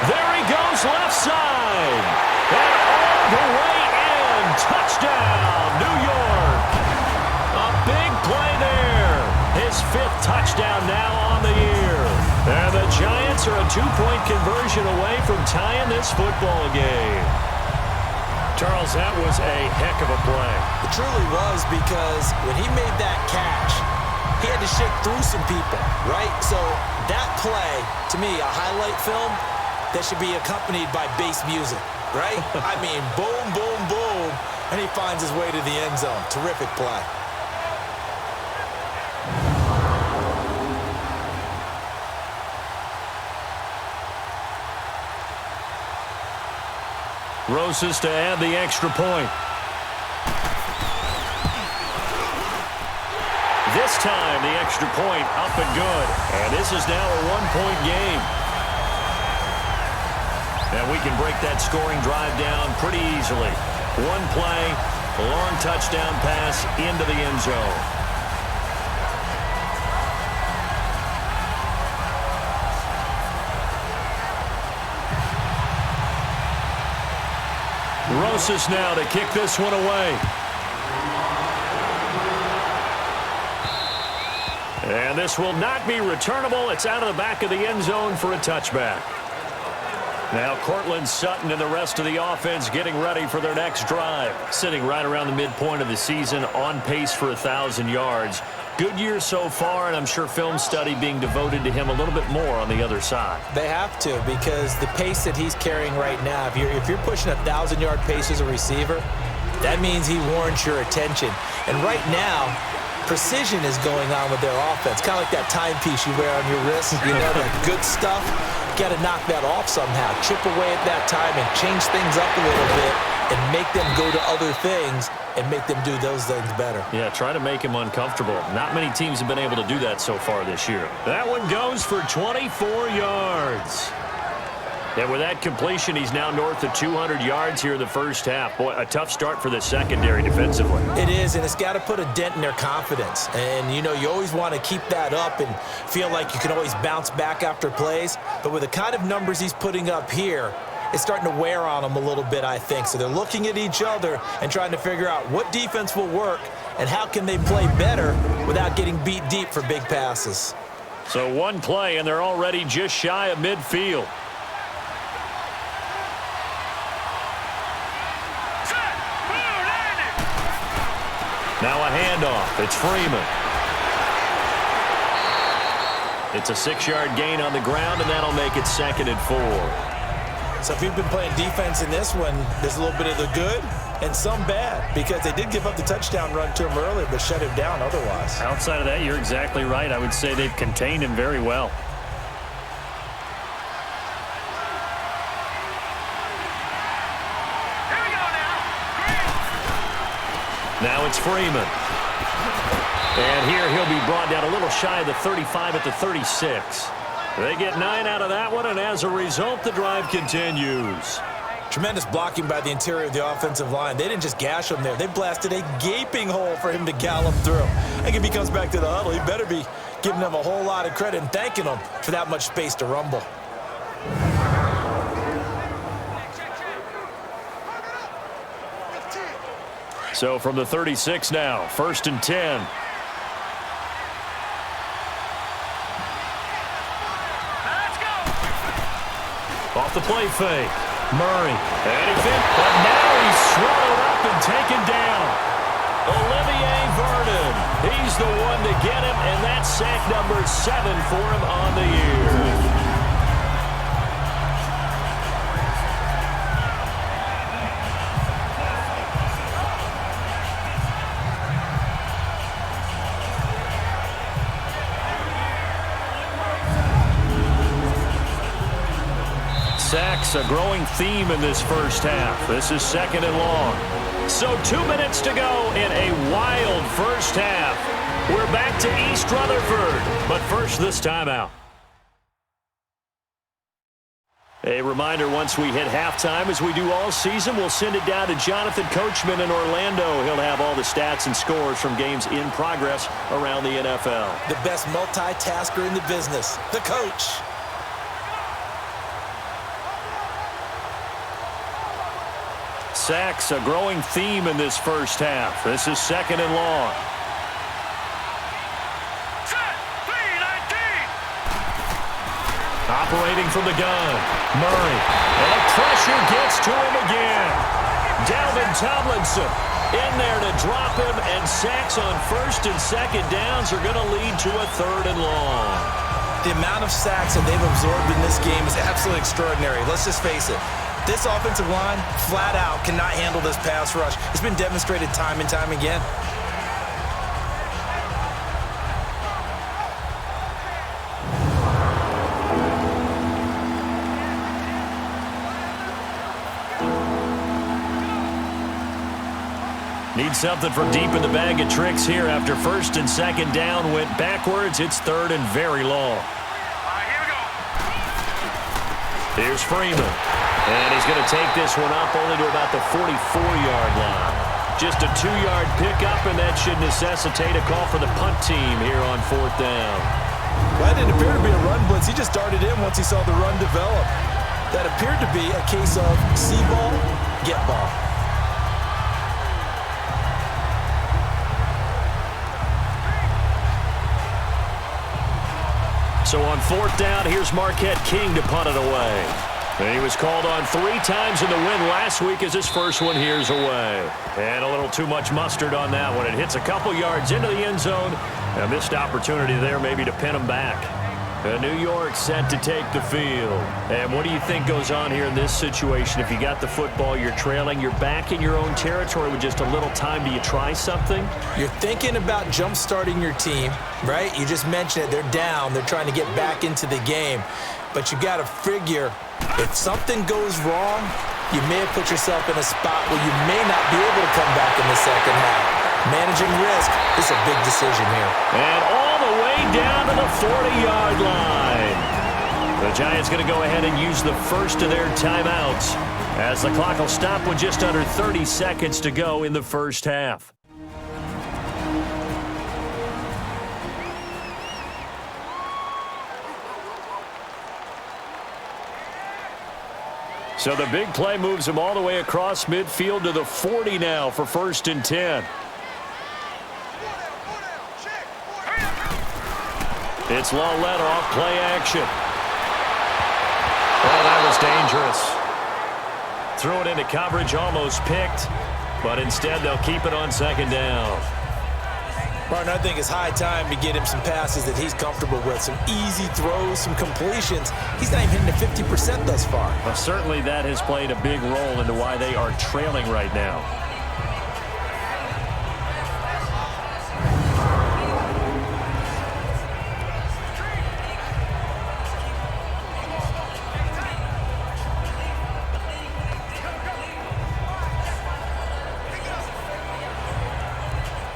There he goes left side. And all the way in. Touchdown, New York. A big play there. His 5th touchdown now on the year. And the Giants are a 2-point conversion away from tying this football game. Charles, that was a heck of a play. It truly was, because when he made that catch, he had to shake through some people, right? So that play, to me, a highlight film that should be accompanied by bass music, right? I mean, boom, boom, boom, and he finds his way to the end zone. Terrific play. Rosas to add the extra point. This time, the extra point up and good. And this is now a 1-point game. And we can break that scoring drive down pretty easily. 1 play, a long touchdown pass into the end zone. Rosas now to kick this one away. And this will not be returnable. It's out of the back of the end zone for a touchback. Now Cortland Sutton and the rest of the offense getting ready for their next drive. Sitting right around the midpoint of the season, on pace for 1,000 yards. Good year so far, and I'm sure film study being devoted to him a little bit more on the other side. They have to, because the pace that he's carrying right now, if you're pushing 1,000-yard pace as a receiver, that means he warrants your attention. And right now, precision is going on with their offense. Kind of like that timepiece you wear on your wrist. You know, that good stuff. Got to knock that off somehow. Chip away at that time and change things up a little bit and make them go to other things and make them do those things better. Yeah, try to make him uncomfortable. Not many teams have been able to do that so far this year. That one goes for 24 yards. And with that completion, he's now north of 200 yards here in the first half. Boy, a tough start for the secondary defensively. It is, and it's got to put a dent in their confidence. And, you know, you always want to keep that up and feel like you can always bounce back after plays. But with the kind of numbers he's putting up here, is starting to wear on them a little bit, I think. So they're looking at each other and trying to figure out what defense will work and how can they play better without getting beat deep for big passes. So one play, and they're already just shy of midfield. Now a handoff. It's Freeman. It's a 6-yard gain on the ground, and that'll make it 2nd and 4. So if you've been playing defense in this one, there's a little bit of the good and some bad, because they did give up the touchdown run to him earlier but shut him down otherwise. Outside of that, you're exactly right. I would say they've contained him very well. Here we go now. Now it's Freeman. And here he'll be brought down a little shy of the 35 at the 36. They get 9 out of that one, and as a result, the drive continues. Tremendous blocking by the interior of the offensive line. They didn't just gash him there. They blasted a gaping hole for him to gallop through. I think if he comes back to the huddle, he better be giving them a whole lot of credit and thanking them for that much space to rumble. So from the 36 now, 1st and 10. Off the play fake. Murray. And he fit, but now he's swallowed up and taken down. Olivier Vernon. He's the one to get him, and that's sack number 7 for him on the year. Sacks, a growing theme in this first half. This is 2nd and long. So 2 minutes to go in a wild first half. We're back to East Rutherford, but first this timeout. A reminder, once we hit halftime, as we do all season, we'll send it down to Jonathan Coachman in Orlando. He'll have all the stats and scores from games in progress around the NFL. The best multitasker in the business, the coach. Sacks, a growing theme in this first half. This is 2nd and long. Set. 3-19. Operating from the gun. Murray. And pressure gets to him again. Dalvin Tomlinson in there to drop him, and sacks on 1st and 2nd downs are going to lead to a 3rd and long. The amount of sacks that they've absorbed in this game is absolutely extraordinary. Let's just face it. This offensive line, flat out, cannot handle this pass rush. It's been demonstrated time and time again. Need something from deep in the bag of tricks here after 1st and 2nd down went backwards. It's 3rd and very long. Here we go. Here's Freeman. And he's going to take this one up only to about the 44-yard line. Just a 2-yard pickup, and that should necessitate a call for the punt team here on 4th down. Well, that didn't appear to be a run blitz. He just started in once he saw the run develop. That appeared to be a case of see ball, get ball. So on 4th down, here's Marquette King to punt it away. And he was called on 3 times in the win last week as his first one here's away. And a little too much mustard on that one. It hits a couple yards into the end zone. A missed opportunity there maybe to pin him back. New York set to take the field. And what do you think goes on here in this situation? If you got the football, you're trailing, you're back in your own territory with just a little time. Do you try something? You're thinking about jump-starting your team, right? You just mentioned it. They're down. They're trying to get back into the game. But you got to figure, if something goes wrong, you may have put yourself in a spot where you may not be able to come back in the second half. Managing risk is a big decision here. And all the way down to the 40-yard line. The Giants going to go ahead and use the first of their timeouts as the clock will stop with just under 30 seconds to go in the first half. So the big play moves him all the way across midfield to the 40 now for 1st and 10. It's Lawletta off play action. Oh, that was dangerous. Threw it into coverage, almost picked, but instead they'll keep it on 2nd down. Martin, I think it's high time to get him some passes that he's comfortable with, some easy throws, some completions. He's not even hitting the 50% thus far. Well, certainly that has played a big role into why they are trailing right now.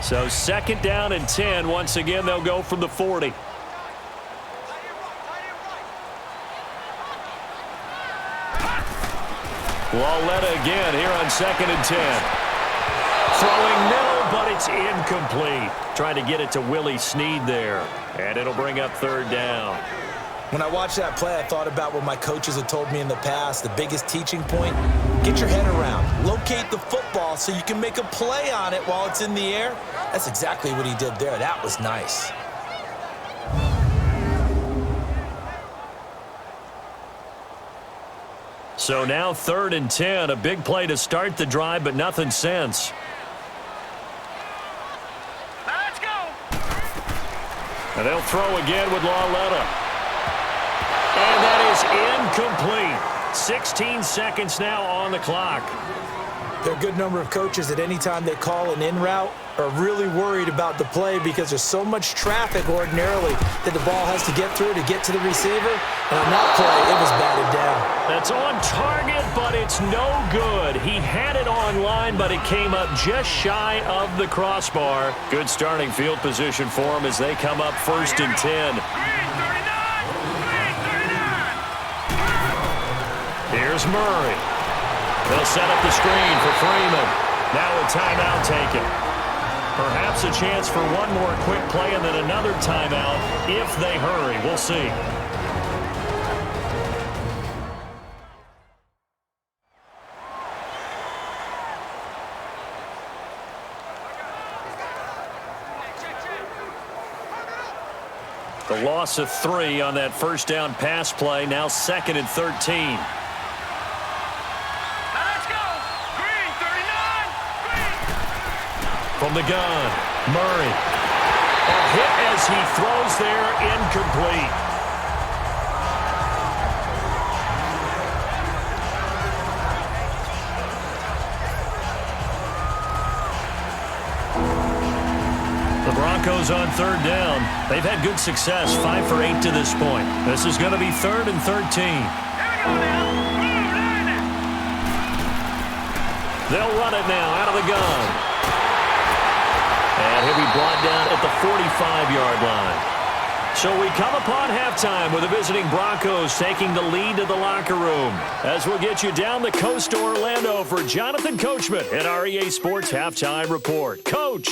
So 2nd down and 10. Once again, they'll go from the 40. Lawletta again here on 2nd and 10. Throwing middle, but it's incomplete. Trying to get it to Willie Snead there. And it'll bring up 3rd down. When I watched that play, I thought about what my coaches had told me in the past. The biggest teaching point, get your head around. Locate the football so you can make a play on it while it's in the air. That's exactly what he did there. That was nice. So now 3rd and 10. A big play to start the drive, but nothing since. Let's go. And they'll throw again with Lawletta. And that is incomplete. 16 seconds now on the clock. There are a good number of coaches that any time they call an in route are really worried about the play because there's so much traffic ordinarily that the ball has to get through to get to the receiver. And on that play, it was batted down. That's on target, but it's no good. He had it on line, but it came up just shy of the crossbar. Good starting field position for him as they come up 1st and 10. Here's Murray. They'll set up the screen for Freeman. Now a timeout taken. Perhaps a chance for one more quick play and then another timeout if they hurry. We'll see. The loss of 3 on that 1st down pass play. Now 2nd and 13. From the gun, Murray. A hit as he throws there, incomplete. The Broncos on 3rd down. They've had good success, 5 for 8 to this point. This is going to be 3rd and 13. They'll run it now out of the gun. And he'll be brought down at the 45-yard line. So we come upon halftime with the visiting Broncos taking the lead to the locker room. As we'll get you down the coast to Orlando for Jonathan Coachman at our EA Sports Halftime Report. Coach.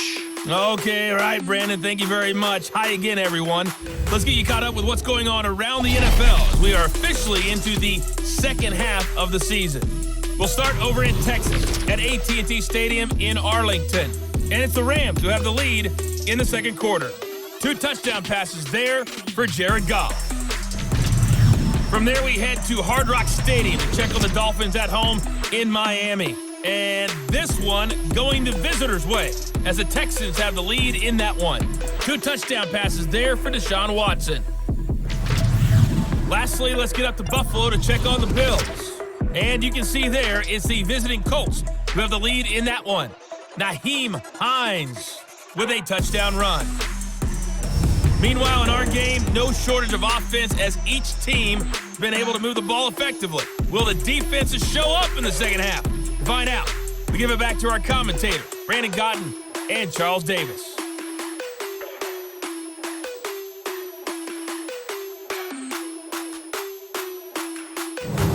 Okay, all right, Brandon, thank you very much. Hi again, everyone. Let's get you caught up with what's going on around the NFL as we are officially into the 2nd half of the season. We'll start over in Texas at AT&T Stadium in Arlington. And it's the Rams who have the lead in the 2nd quarter. 2 touchdown passes there for Jared Goff. From there, we head to Hard Rock Stadium to check on the Dolphins at home in Miami. And this one going the visitors' way as the Texans have the lead in that one. 2 touchdown passes there for Deshaun Watson. Lastly, let's get up to Buffalo to check on the Bills. And you can see there it's the visiting Colts who have the lead in that one. Nyheim Hines with a touchdown run. Meanwhile, in our game, no shortage of offense as each team has been able to move the ball effectively. Will the defenses show up in the 2nd half? To find out, we give it back to our commentator, Brandon Gotten and Charles Davis.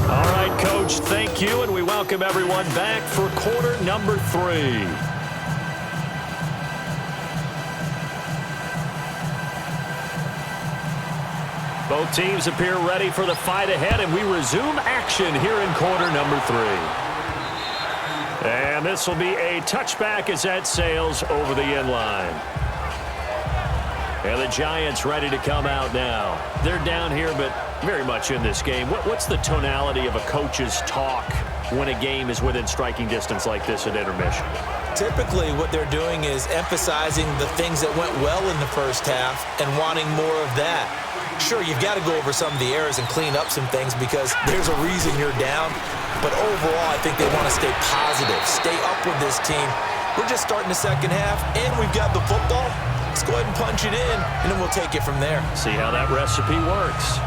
All right, Coach, thank you, and we welcome everyone back for quarter number 3. Both teams appear ready for the fight ahead, and we resume action here in quarter number 3. And this will be a touchback as that sails over the end line. And the Giants ready to come out now. They're down here, but very much in this game. What's the tonality of a coach's talk when a game is within striking distance like this at intermission? Typically, what they're doing is emphasizing the things that went well in the first half and wanting more of that. Sure, you've got to go over some of the errors and clean up some things because there's a reason you're down. But overall, I think they want to stay positive, stay up with this team. We're just starting the second half, and we've got the football. Let's go ahead and punch it in, and then we'll take it from there. See how that recipe works.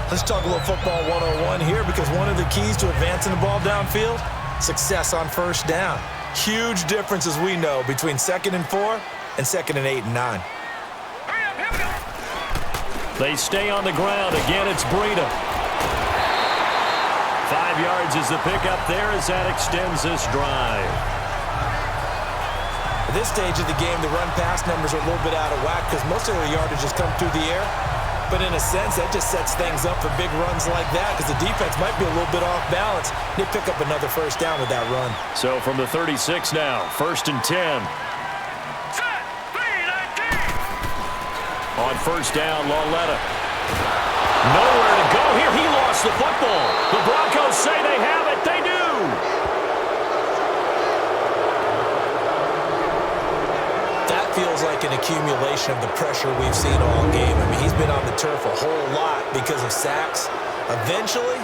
Let's talk a little football 101 here because one of the keys to advancing the ball downfield, success on first down. Huge difference, as we know, between 2nd and 4 and 2nd and 8 and 9. They stay on the ground. Again, it's Breida. 5 yards is the pickup there as that extends this drive. At this stage of the game, the run-pass numbers are a little bit out of whack because most of their yardage has come through the air. But in a sense, that just sets things up for big runs like that because the defense might be a little bit off balance. They pick up another first down with that run. So from the 36 now, 1st and 10. On first down, Lauletta. Nowhere to go here. He lost the football. The Broncos say they have it. They do. That feels like an accumulation of the pressure we've seen all game. I mean, he's been on the turf a whole lot because of sacks. Eventually,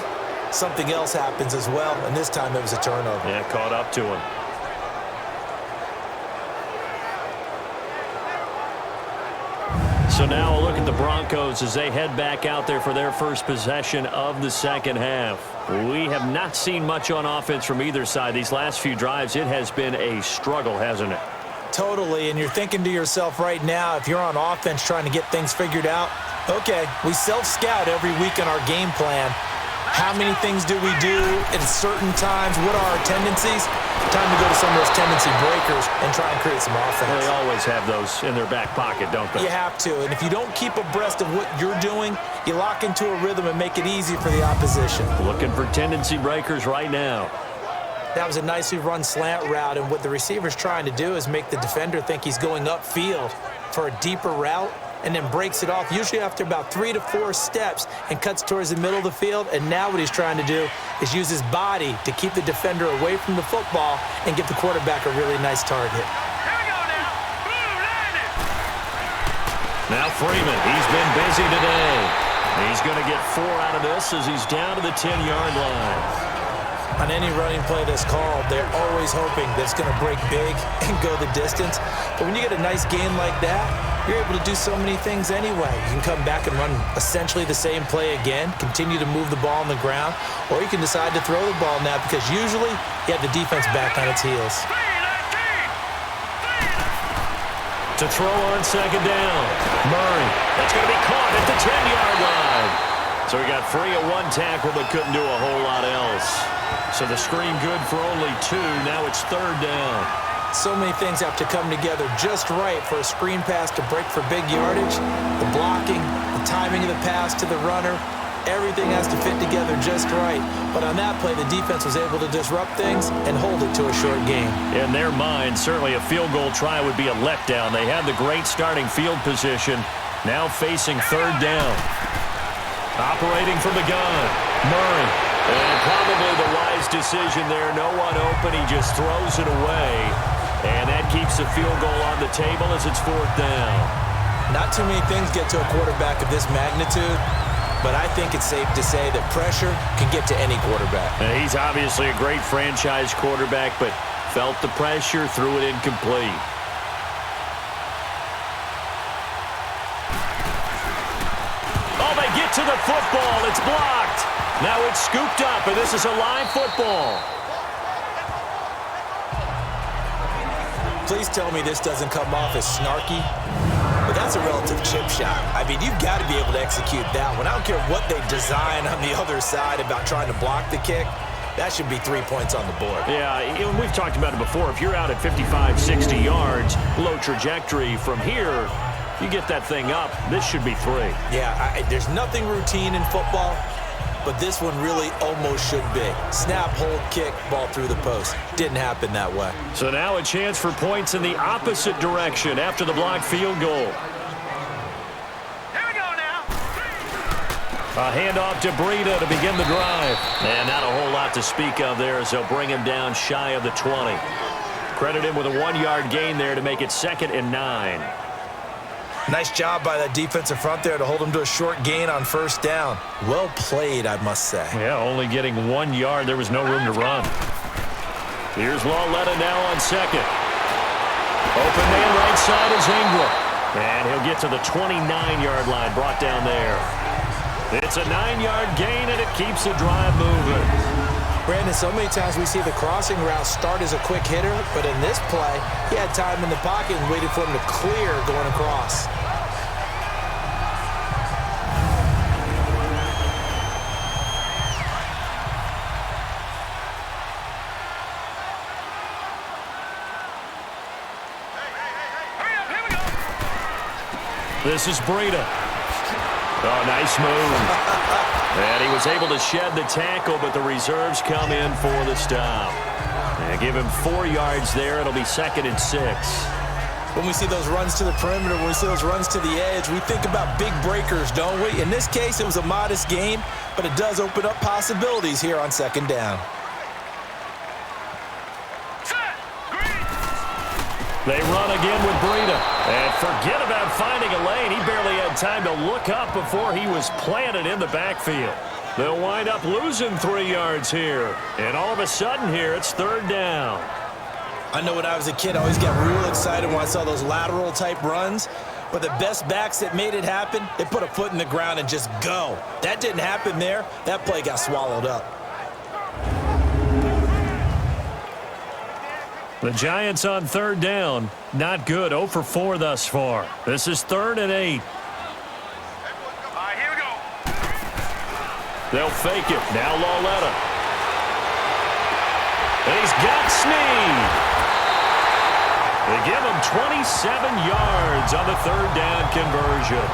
something else happens as well, and this time it was a turnover. Yeah, caught up to him. So now a look at the Broncos as they head back out there for their first possession of the second half. We have not seen much on offense from either side. These last few drives, it has been a struggle, hasn't it? Totally, and you're thinking to yourself right now, if you're on offense trying to get things figured out, okay, we self-scout every week in our game plan. How many things do we do at certain times? What are our tendencies? Time to go to some of those tendency breakers and try and create some offense. Well, they always have those in their back pocket, don't they? You have to, and if you don't keep abreast of what you're doing, you lock into a rhythm and make it easy for the opposition. Looking for tendency breakers right now. That was a nicely run slant route, and what the receiver's trying to do is make the defender think he's going upfield for a deeper route and then breaks it off, usually after about 3 to 4 steps, and cuts towards the middle of the field. And now what he's trying to do is use his body to keep the defender away from the football and get the quarterback a really nice target. Here we go now. Blue landed. Now Freeman, he's been busy today. He's going to get 4 out of this as he's down to the 10-yard line. On any running play that's called, they're always hoping that it's going to break big and go the distance. But when you get a nice gain like that, you're able to do so many things anyway. You can come back and run essentially the same play again, continue to move the ball on the ground, or you can decide to throw the ball now because usually you have the defense back on its heels. To throw on second down. Murray. That's going to be caught at the 10-yard line. So he got free of 1 tackle but couldn't do a whole lot else. So the screen good for only 2. Now it's 3rd down. So many things have to come together just right for a screen pass to break for big yardage. The blocking, the timing of the pass to the runner, everything has to fit together just right. But on that play, the defense was able to disrupt things and hold it to a short game. In their mind, certainly a field goal try would be a letdown. They had the great starting field position. Now facing 3rd down. Operating from the gun, Murray. And probably the wise decision there. No one open. He just throws it away. And that keeps the field goal on the table as it's 4th down. Not too many things get to a quarterback of this magnitude, but I think it's safe to say that pressure can get to any quarterback. And he's obviously a great franchise quarterback, but felt the pressure, threw it incomplete. Oh, they get to the football. It's blocked. Now it's scooped up, and this is a live football. Please tell me this doesn't come off as snarky, but that's a relative chip shot. I mean, you've got to be able to execute that one. I don't care what they design on the other side about trying to block the kick. That should be 3 points on the board. Yeah, we've talked about it before. If you're out at 55, 60 yards, low trajectory from here, You get that thing up, this should be 3. Yeah, there's nothing routine in football, but this one really almost should be. Snap, hold, kick, ball through the post. Didn't happen that way. So now a chance for points in the opposite direction after the blocked field goal. Here we go now. A handoff to Breida to begin the drive. And not a whole lot to speak of there as they'll bring him down shy of the 20. Credit him with a 1-yard gain there to make it 2nd and 9. Nice job by that defensive front there to hold him to a short gain on 1st down. Well played, I must say. Yeah, only getting 1 yard. There was no room to run. Here's Lauletta now on 2nd. Open man right side is Ingram. And he'll get to the 29-yard line, brought down there. It's a 9-yard gain, and it keeps the drive moving. Brandon, so many times we see the crossing route start as a quick hitter, but in this play, he had time in the pocket and waited for him to clear going across. Hurry up, here we go. This is Breida. Oh, nice move. And he was able to shed the tackle, but the reserves come in for the stop. And give him 4 yards there. It'll be 2nd and 6. When we see those runs to the perimeter, when we see those runs to the edge, we think about big breakers, don't we? In this case, it was a modest gain, but it does open up possibilities here on 2nd down. Set. Green. They run again with Breida. And forget about finding a lane. He barely had time to look up before he was planted in the backfield. They'll wind up losing 3 yards here. And all of a sudden here, it's 3rd down. I know when I was a kid, I always got real excited when I saw those lateral type runs. But the best backs that made it happen, they put a foot in the ground and just go. That didn't happen there. That play got swallowed up. The Giants on 3rd down. Not good. 0 for 4 thus far. This is 3rd and 8. All right, here we go. They'll fake it. Now Lauletta. And he's got Snead. They give him 27 yards on the 3rd down conversion.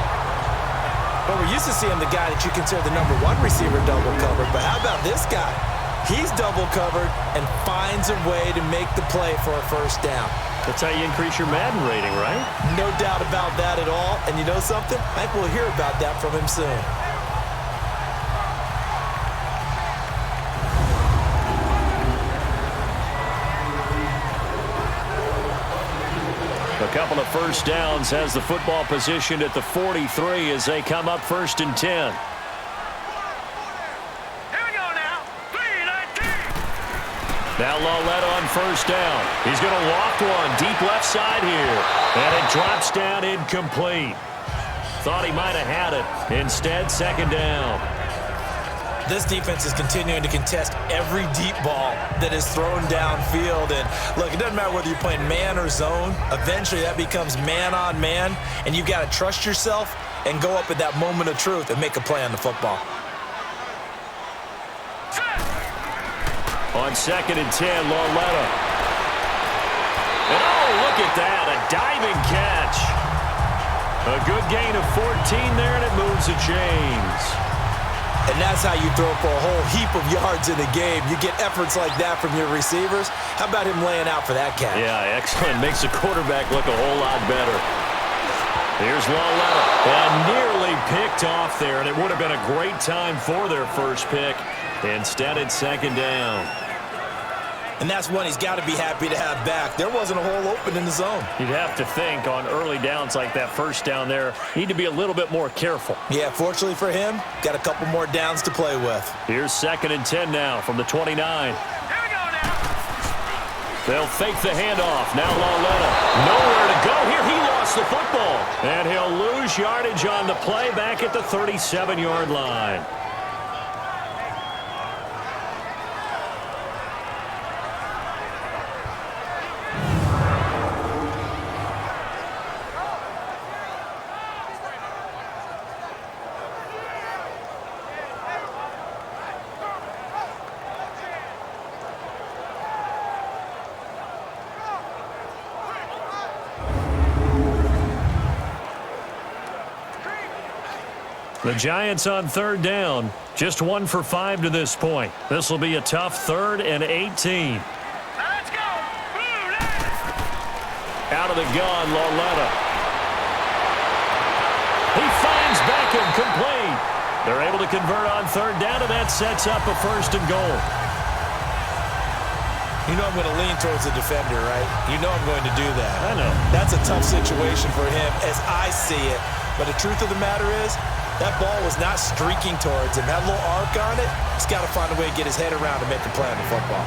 But we're used to seeing the guy that you consider the #1 receiver double covered. But how about this guy? He's double covered and finds a way to make the play for a 1st down. That's how you increase your Madden rating, right? No doubt about that at all. And you know something? I think we'll hear about that from him soon. A couple of 1st downs has the football positioned at the 43 as they come up 1st and 10. Now Lauletta on 1st down. He's going to loft one deep left side here. And it drops down incomplete. Thought he might have had it. Instead, 2nd down. This defense is continuing to contest every deep ball that is thrown downfield. And look, it doesn't matter whether you're playing man or zone. Eventually, that becomes man on man. And you've got to trust yourself and go up at that moment of truth and make a play on the football. On 2nd and 10, Lauletta. And oh, look at that, a diving catch. A good gain of 14 there, and it moves the chains. And that's how you throw for a whole heap of yards in the game. You get efforts like that from your receivers. How about him laying out for that catch? Yeah, excellent. Makes the quarterback look a whole lot better. Here's Lauletta. And nearly picked off there, and it would have been a great time for their first pick. Instead, it's 2nd down. And that's one he's got to be happy to have back. There wasn't a hole open in the zone. You'd have to think on early downs like that 1st down there, need to be a little bit more careful. Yeah, fortunately for him, got a couple more downs to play with. Here's 2nd and 10 now from the 29. Here we go now. They'll fake the handoff. Now Lauletta. Nowhere to go here. He lost the football. And he'll lose yardage on the play back at the 37-yard line. The Giants on third down, just 1 for 5 to this point. This will be a tough 3rd and 18. Let's go. Out of the gun, Lauletta. He finds Beckham, complete. They're able to convert on third down, and that sets up a 1st and goal. You know I'm going to lean towards the defender, right? You know I'm going to do that. I know. That's a tough situation for him as I see it. But the truth of the matter is, that ball was not streaking towards him. That little arc on it, he's got to find a way to get his head around to make a play on the football.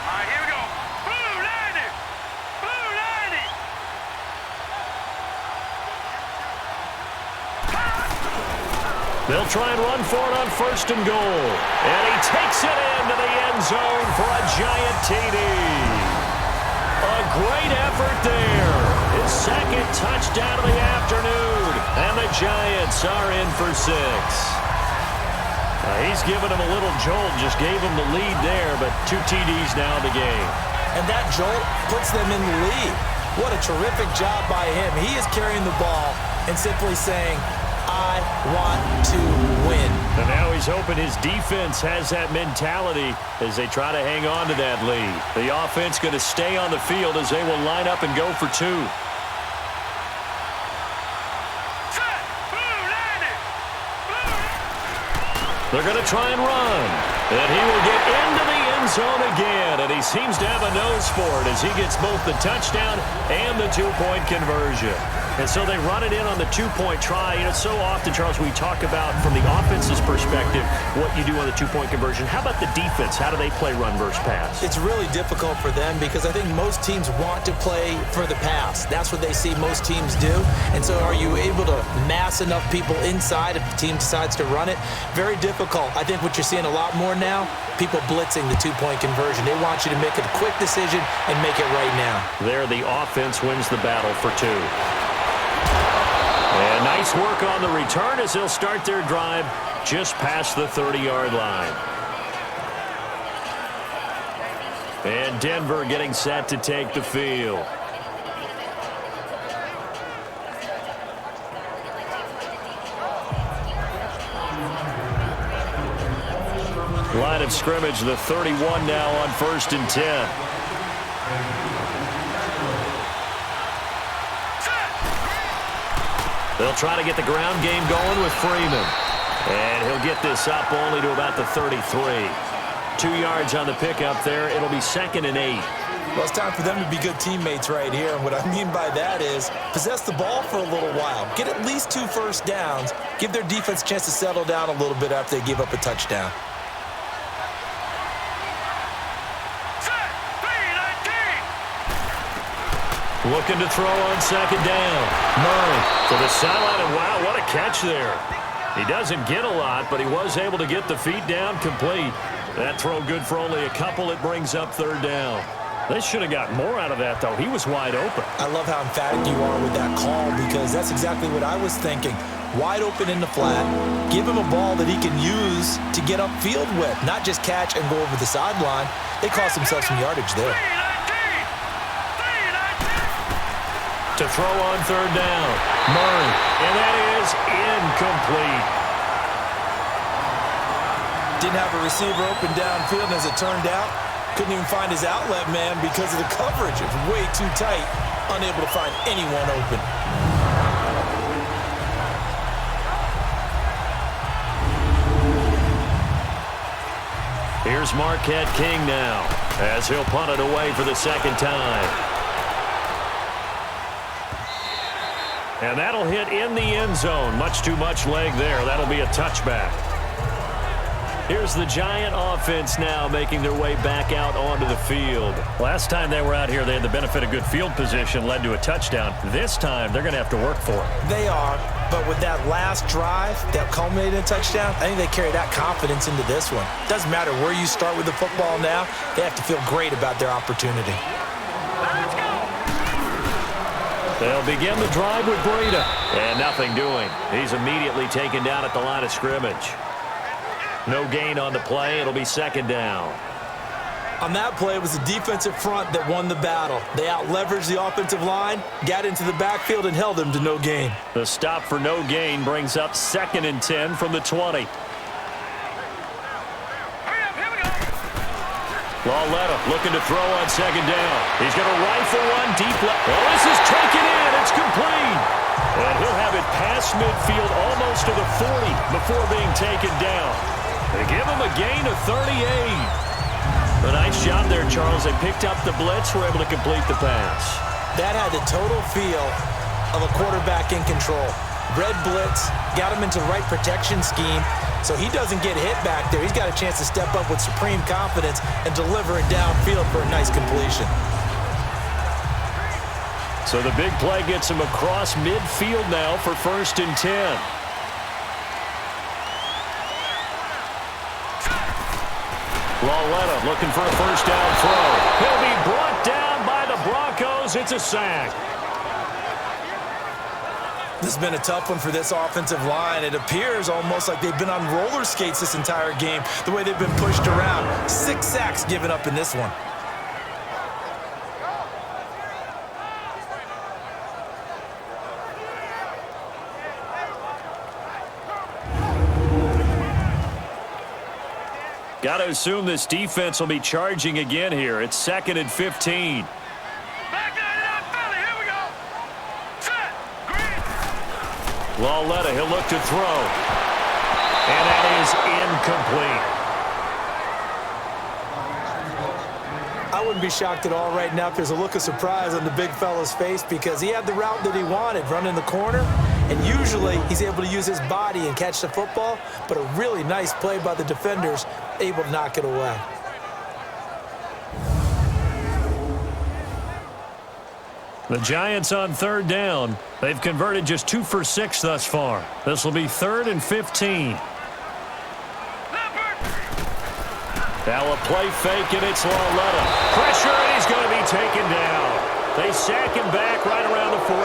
All right, here we go. Blue 90. Blue 90. They'll try and run for it on 1st and goal. And he takes it into the end zone for a Giant TD. A great effort there. His 2nd touchdown of the afternoon. And the Giants are in for 6. He's given him a little jolt, just gave him the lead there, but 2 TDs now in the game. And that jolt puts them in the lead. What a terrific job by him. He is carrying the ball and simply saying, I want to win. And now he's hoping his defense has that mentality as they try to hang on to that lead. The offense going to stay on the field as they will line up and go for 2. Set. Blue 90. Blue. They're going to try and run. And he will get into the end zone again. And he seems to have a nose for it as he gets both the touchdown and the 2-point conversion. And so they run it in on the 2-point try. You know, so often, Charles, we talk about from the offense's perspective what you do on the 2-point conversion. How about the defense? How do they play run versus pass? It's really difficult for them because I think most teams want to play for the pass. That's what they see most teams do. And so are you able to mass enough people inside if the team decides to run it? Very difficult. I think what you're seeing a lot more now, people blitzing the 2-point conversion. They want you to make a quick decision and make it right now. There, the offense wins the battle for 2. And nice work on the return as they'll start their drive just past the 30-yard line. And Denver getting set to take the field. Line of scrimmage, the 31 now on 1st and 10. They'll try to get the ground game going with Freeman. And he'll get this up only to about the 33. 2 yards on the pickup there. It'll be 2nd and 8. Well, it's time for them to be good teammates right here. And what I mean by that is possess the ball for a little while. Get at least 2 first downs. Give their defense a chance to settle down a little bit after they give up a touchdown. Looking to throw on 2nd down. Murray to the sideline, and wow, what a catch there. He doesn't get a lot, but he was able to get the feet down complete. That throw good for only a couple. It brings up 3rd down. They should have got more out of that, though. He was wide open. I love how emphatic you are with that call because that's exactly what I was thinking. Wide open in the flat. Give him a ball that he can use to get upfield with, not just catch and go over the sideline. They cost themselves some yardage there. To throw on 3rd down. Murray. And that is incomplete. Didn't have a receiver open downfield, and as it turned out, couldn't even find his outlet man because of the coverage. It was way too tight. Unable to find anyone open. Here's Marquette King now as he'll punt it away for the 2nd time. And that'll hit in the end zone. Much too much leg there. That'll be a touchback. Here's the Giant offense now making their way back out onto the field. Last time they were out here, they had the benefit of good field position, led to a touchdown. This time, they're going to have to work for it. They are, but with that last drive that culminated in a touchdown, I think they carry that confidence into this one. Doesn't matter where you start with the football now, they have to feel great about their opportunity. They'll begin the drive with Breida. And nothing doing. He's immediately taken down at the line of scrimmage. No gain on the play. It'll be second down. On that play, it was the defensive front that won the battle. They out-leveraged the offensive line, got into the backfield, and held them to no gain. The stop for no gain brings up 2nd and 10 from the 20. Lauletta looking to throw on second down. He's going to rifle one deep left. Oh, this is taken in. It's complete. And he'll have it past midfield almost to the 40 before being taken down. They give him a gain of 38. A nice job there, Charles. They picked up the blitz, were able to complete the pass. That had the total feel of a quarterback in control. Red blitz, got him into the right protection scheme, so he doesn't get hit back there. He's got a chance to step up with supreme confidence and deliver it downfield for a nice completion. So the big play gets him across midfield now for 1st and 10. Lauletta looking for a first down throw. He'll be brought down by the Broncos. It's a sack. This has been a tough one for this offensive line. It appears almost like they've been on roller skates this entire game, the way they've been pushed around. 6 sacks given up in this one. Got to assume this defense will be charging again here. It's 2nd and 15. Lauletta, he'll look to throw. And that is incomplete. I wouldn't be shocked at all right now if there's a look of surprise on the big fella's face because he had the route that he wanted, running the corner, and usually he's able to use his body and catch the football, but a really nice play by the defenders, able to knock it away. The Giants on 3rd down. They've converted just 2 for 6 thus far. This will be 3rd and 15. Now a play fake, and it's Lauletta. Pressure, and he's going to be taken down. They sack him back right around the 44.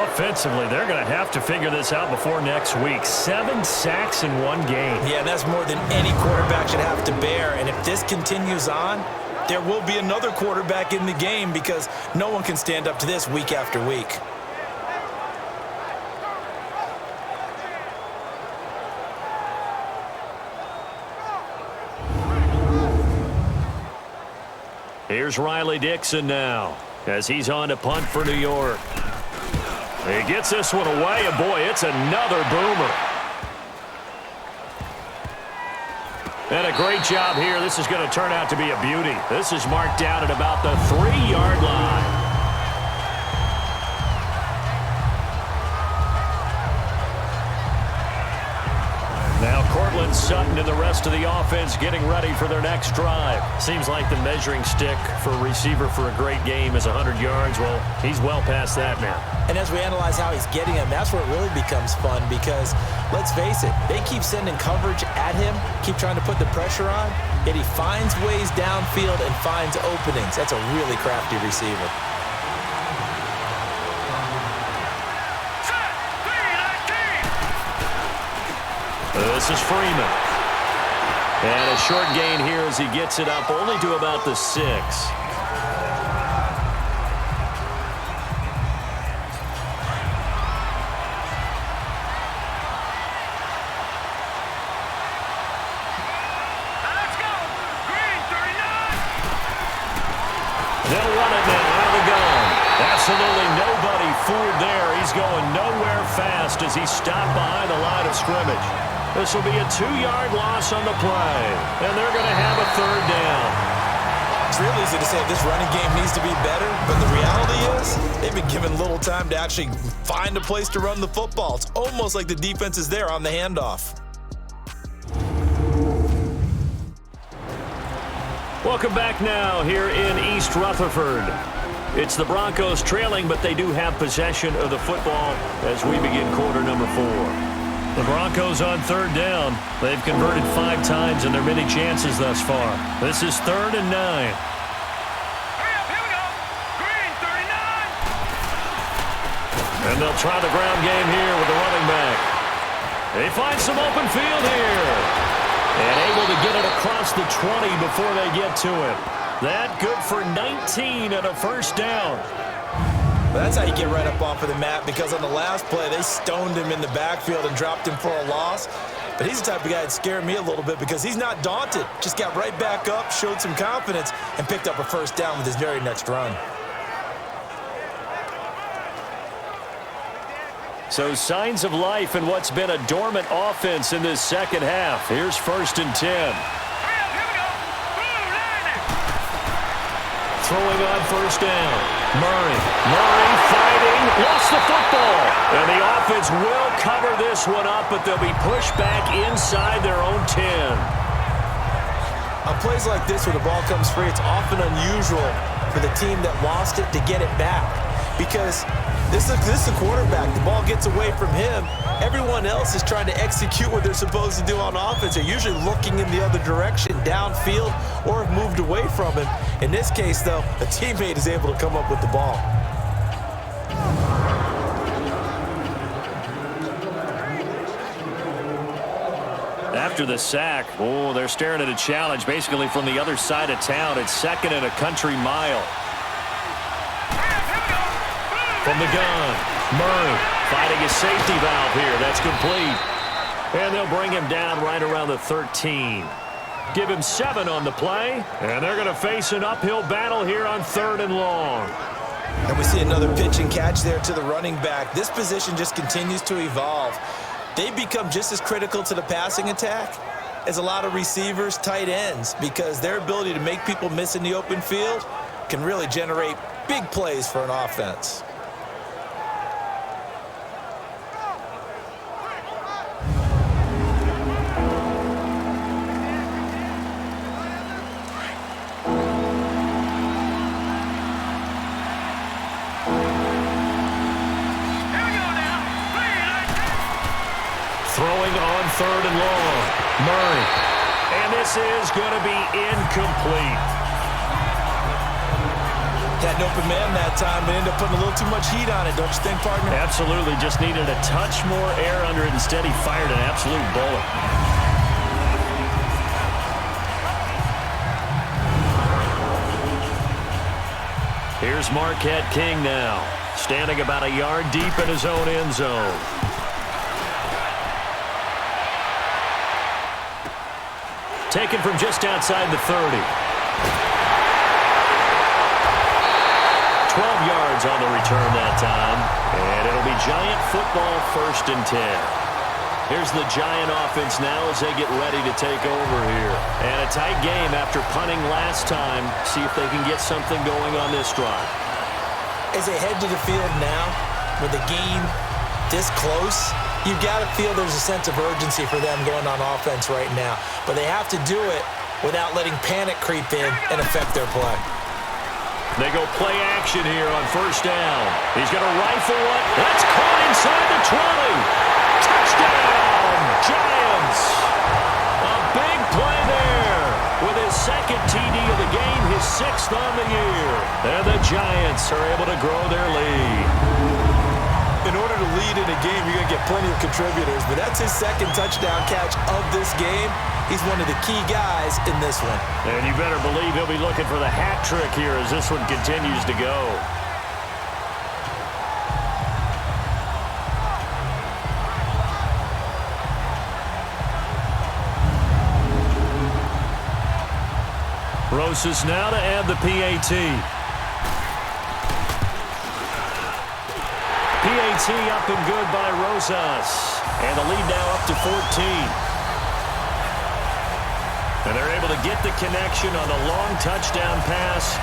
Offensively, they're going to have to figure this out before next week. 7 sacks in one game. Yeah, that's more than any quarterback should have to bear, and if this continues on, there will be another quarterback in the game because no one can stand up to this week after week. Here's Riley Dixon now as he's on to punt for New York. He gets this one away, and boy, it's another boomer. And a great job here. This is going to turn out to be a beauty. This is marked down at about the 3-yard line. Now Cortland Sutton and the rest of the offense getting ready for their next drive. Seems like the measuring stick for a receiver for a great game is 100 yards. Well, he's well past that now. And as we analyze how he's getting him, that's where it really becomes fun because, let's face it, they keep sending coverage at him, keep trying to put the pressure on, yet he finds ways downfield and finds openings. That's a really crafty receiver. This is Freeman. And a short gain here as he gets it up only to about the 6. They'll run it now. Out of the gun. Absolutely nobody fooled there. He's going nowhere fast as he's stopped behind the line of scrimmage. This will be a 2-yard loss on the play, and they're going to have a 3rd down. It's real easy to say this running game needs to be better, but the reality is they've been given little time to actually find a place to run the football. It's almost like the defense is there on the handoff. Welcome back now here in East Rutherford. It's the Broncos trailing, but they do have possession of the football as we begin quarter number 4. The Broncos on 3rd down. They've converted 5 times in their many chances thus far. This is 3rd and 9. Hurry up, here we go. And they'll try the ground game here with the running back. They find some open field here. And able to get it across the 20 before they get to it. That good for 19 and a first down. That's how you get right up off of the mat, because on the last play, they stoned him in the backfield and dropped him for a loss. But he's the type of guy that scared me a little bit because he's not daunted. Just got right back up, showed some confidence, and picked up a first down with his very next run. So signs of life in what's been a dormant offense in this second half. Here's 1st and 10. Throwing on first down. Murray fighting, lost the football. And the offense will cover this one up, but they'll be pushed back inside their own 10. On plays like this where the ball comes free, it's often unusual for the team that lost it to get it back. Because this is the quarterback. The ball gets away from him. Everyone else is trying to execute what they're supposed to do on offense. They're usually looking in the other direction, downfield, or have moved away from him. In this case, though, a teammate is able to come up with the ball. After the sack, they're staring at a challenge basically from the other side of town. It's 2nd and a country mile. From the gun, Murray fighting his safety valve here. That's complete. And they'll bring him down right around the 13. Give him 7 on the play. And they're going to face an uphill battle here on 3rd and long. And we see another pitch and catch there to the running back. This position just continues to evolve. They've become just as critical to the passing attack as a lot of receivers, tight ends, because their ability to make people miss in the open field can really generate big plays for an offense. Throwing on 3rd and long. Murray. And this is going to be incomplete. Had an open man that time, but ended up putting a little too much heat on it, don't you think, partner? Absolutely. Just needed a touch more air under it. Instead, he fired an absolute bullet. Here's Marquette King now, standing about a yard deep in his own end zone. Taken from just outside the 30. 12 yards on the return that time. And it'll be Giant football 1st and 10. Here's the Giant offense now as they get ready to take over here. And a tight game after punting last time. See if they can get something going on this drive. As they head to the field now, with the game this close, you've got to feel there's a sense of urgency for them going on offense right now. But they have to do it without letting panic creep in and affect their play. They go play action here on 1st down. He's going to rifle one. That's caught inside the 20. Touchdown, Giants. A big play there with his 2nd TD of the game, his 6th on the year. And the Giants are able to grow their lead. In order to lead in a game, you're going to get plenty of contributors, but that's his 2nd touchdown catch of this game. He's one of the key guys in this one. And you better believe he'll be looking for the hat trick here as this one continues to go. Rosas now to add the PAT. PAT up and good by Rosas. And the lead now up to 14. And they're able to get the connection on a long touchdown pass.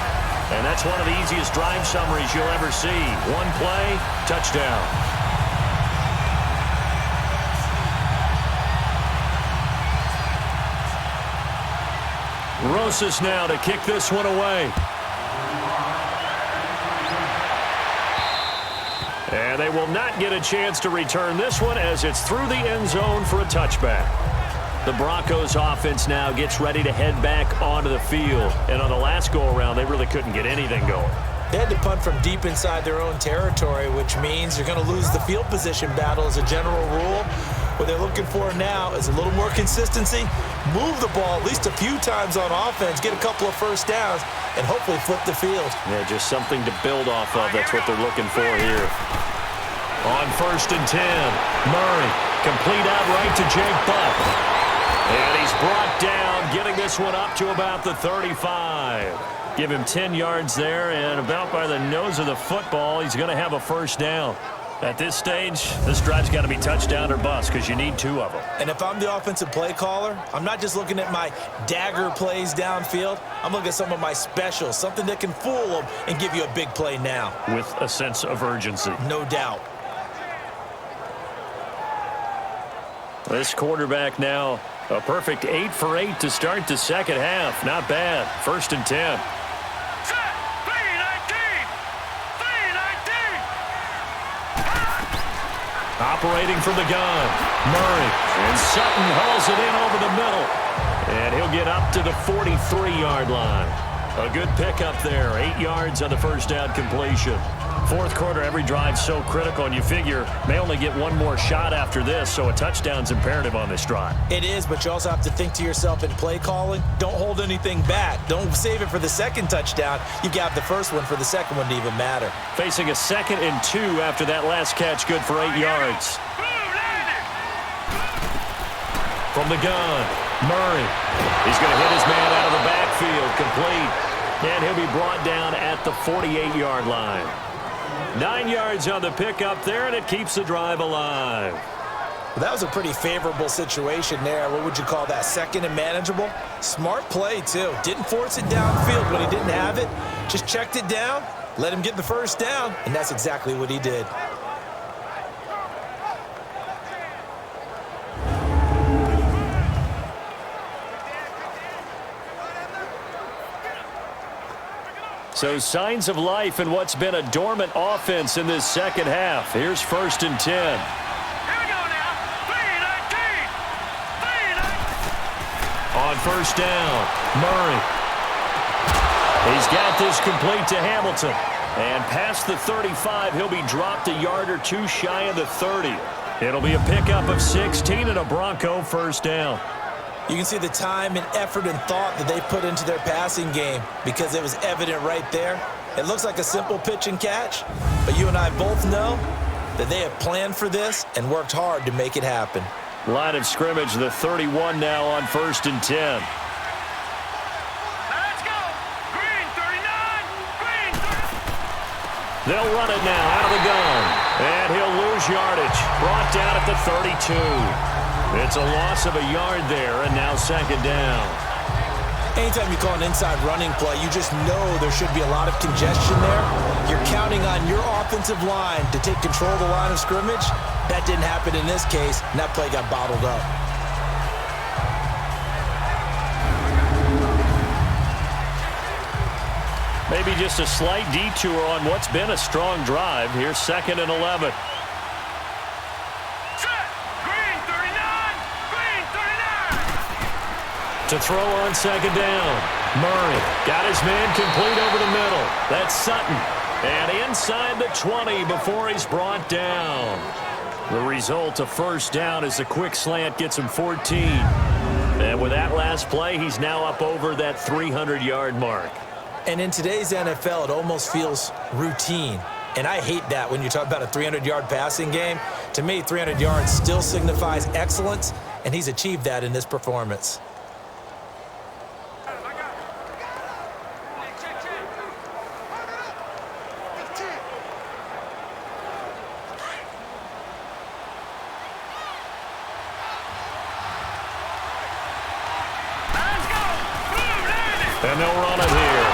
And that's one of the easiest drive summaries you'll ever see. One play, touchdown. Rosas now to kick this one away. And they will not get a chance to return this one as it's through the end zone for a touchback. The Broncos offense now gets ready to head back onto the field. And on the last go-around, they really couldn't get anything going. They had to punt from deep inside their own territory, which means you're going to lose the field position battle as a general rule. What they're looking for now is a little more consistency, move the ball at least a few times on offense, get a couple of first downs, and hopefully flip the field. Yeah, just something to build off of. That's what they're looking for here. On 1st and 10, Murray, complete out right to Jake Buck. And he's brought down, getting this one up to about the 35. Give him 10 yards there, and about by the nose of the football, he's going to have a first down. At this stage, this drive's got to be touchdown or bust because you need 2 of them. And if I'm the offensive play caller, I'm not just looking at my dagger plays downfield. I'm looking at some of my specials, something that can fool them and give you a big play now. With a sense of urgency. No doubt. This quarterback now, a perfect 8 for 8 to start the second half. Not bad. 1st and 10. Operating from the gun, Murray, and Sutton hauls it in over the middle, and he'll get up to the 43-yard line. A good pickup there, 8 yards on the first down completion. 4th quarter, every drive so critical, and you figure may only get one more shot after this, so a touchdown's imperative on this drive. It is, but you also have to think to yourself in play calling, don't hold anything back. Don't save it for the second touchdown. You got the first one for the second one to even matter. Facing a 2nd and 2 after that last catch, good for 8 yards. From the gun, Murray. He's going to hit his man out of the backfield, complete. And he'll be brought down at the 48-yard line. 9 yards on the pickup there, and it keeps the drive alive. Well, that was a pretty favorable situation there. What would you call that? 2nd and manageable? Smart play, too. Didn't force it downfield when he didn't have it. Just checked it down, let him get the first down, and that's exactly what he did. So signs of life in what's been a dormant offense in this second half. Here's 1st and 10. Here we go now. 3-19. On 1st down, Murray. He's got this complete to Hamilton. And past the 35, he'll be dropped a yard or 2 shy of the 30. It'll be a pickup of 16 and a Bronco first down. You can see the time and effort and thought that they put into their passing game because it was evident right there. It looks like a simple pitch and catch, but you and I both know that they have planned for this and worked hard to make it happen. Line of scrimmage, the 31 now on 1st and 10. Let's go. Green 39. Green 30. They'll run it now out of the gun. And he'll lose yardage. Brought down at the 32. It's a loss of a yard there, and now 2nd down. Anytime you call an inside running play, you just know there should be a lot of congestion there. You're counting on your offensive line to take control of the line of scrimmage. That didn't happen in this case, and that play got bottled up. Maybe just a slight detour on what's been a strong drive. Here's 2nd and 11. To throw on 2nd down. Murray got his man complete over the middle. That's Sutton. And inside the 20 before he's brought down. The result, a first down as a quick slant gets him 14. And with that last play, he's now up over that 300-yard mark. And in today's NFL, it almost feels routine. And I hate that when you talk about a 300-yard passing game. To me, 300 yards still signifies excellence, and he's achieved that in this performance. And they'll run it here.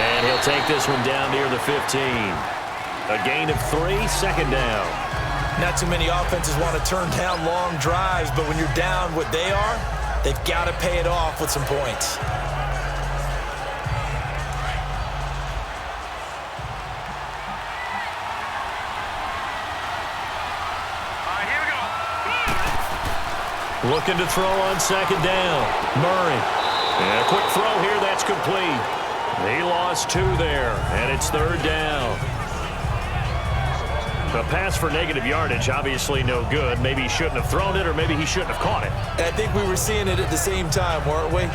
And he'll take this one down near the 15. A gain of 3, 2nd down. Not too many offenses want to turn down long drives, but when you're down what they are, they've got to pay it off with some points. Here we go. Looking to throw on 2nd down. Murray. And a quick throw here, that's complete. He lost 2 there, and it's 3rd down. A pass for negative yardage, obviously no good. Maybe he shouldn't have thrown it, or maybe he shouldn't have caught it. I think we were seeing it at the same time, weren't we?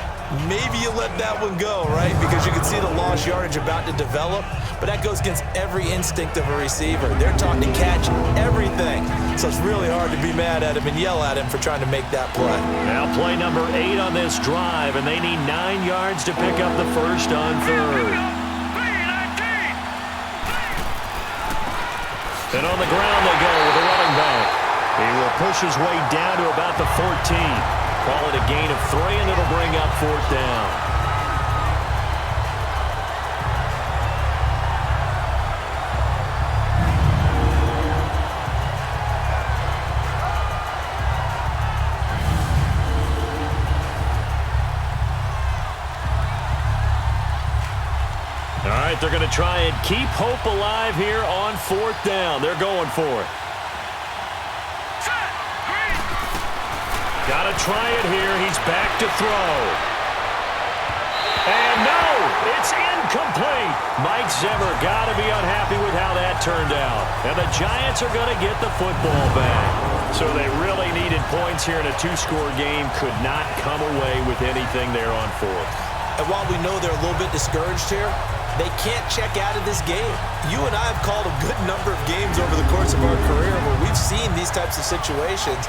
Maybe you let that one go, right? Because you can see the lost yardage about to develop, but that goes against every instinct of a receiver. They're taught to catch everything, so it's really hard to be mad at him and yell at him for trying to make that play. Now play number 8 on this drive, and they need 9 yards to pick up the first on 3rd. And on the ground they go with a running back. He will push his way down to about the 14. Call it a gain of 3, and it'll bring up 4th down. All right, they're going to try and keep hope alive here on 4th down. They're going for it. Got to try it here. He's back to throw. And no, it's incomplete. Mike Zimmer got to be unhappy with how that turned out. And the Giants are going to get the football back. So they really needed points here in a 2-score game. Could not come away with anything there on 4th. And while we know they're a little bit discouraged here, they can't check out of this game. You and I have called a good number of games over the course of our career where we've seen these types of situations.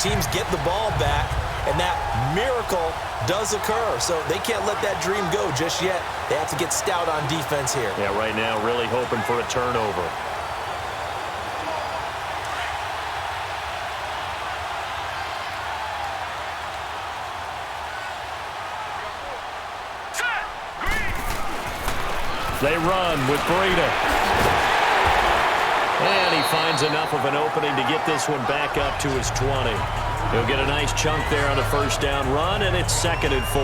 Teams get the ball back, and that miracle does occur. So they can't let that dream go just yet. They have to get stout on defense here. Yeah, right now really hoping for a turnover. They run with Breida. And he finds enough of an opening to get this one back up to his 20. He'll get a nice chunk there on the first down run, and it's 2nd and 4.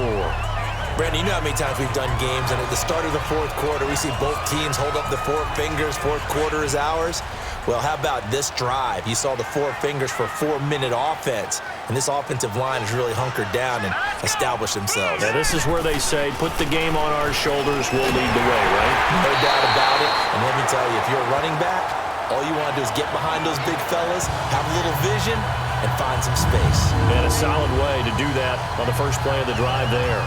Brandon, you know how many times we've done games, and at the start of the 4th quarter, we see both teams hold up the 4 fingers, 4th quarter is ours. Well, how about this drive? You saw the 4 fingers for a 4-minute offense, and this offensive line has really hunkered down and established themselves. Now, this is where they say, put the game on our shoulders, we'll lead the way, right? No doubt about it, and let me tell you, if you're a running back, all you want to do is get behind those big fellas, have a little vision, and find some space. And a solid way to do that on the first play of the drive there.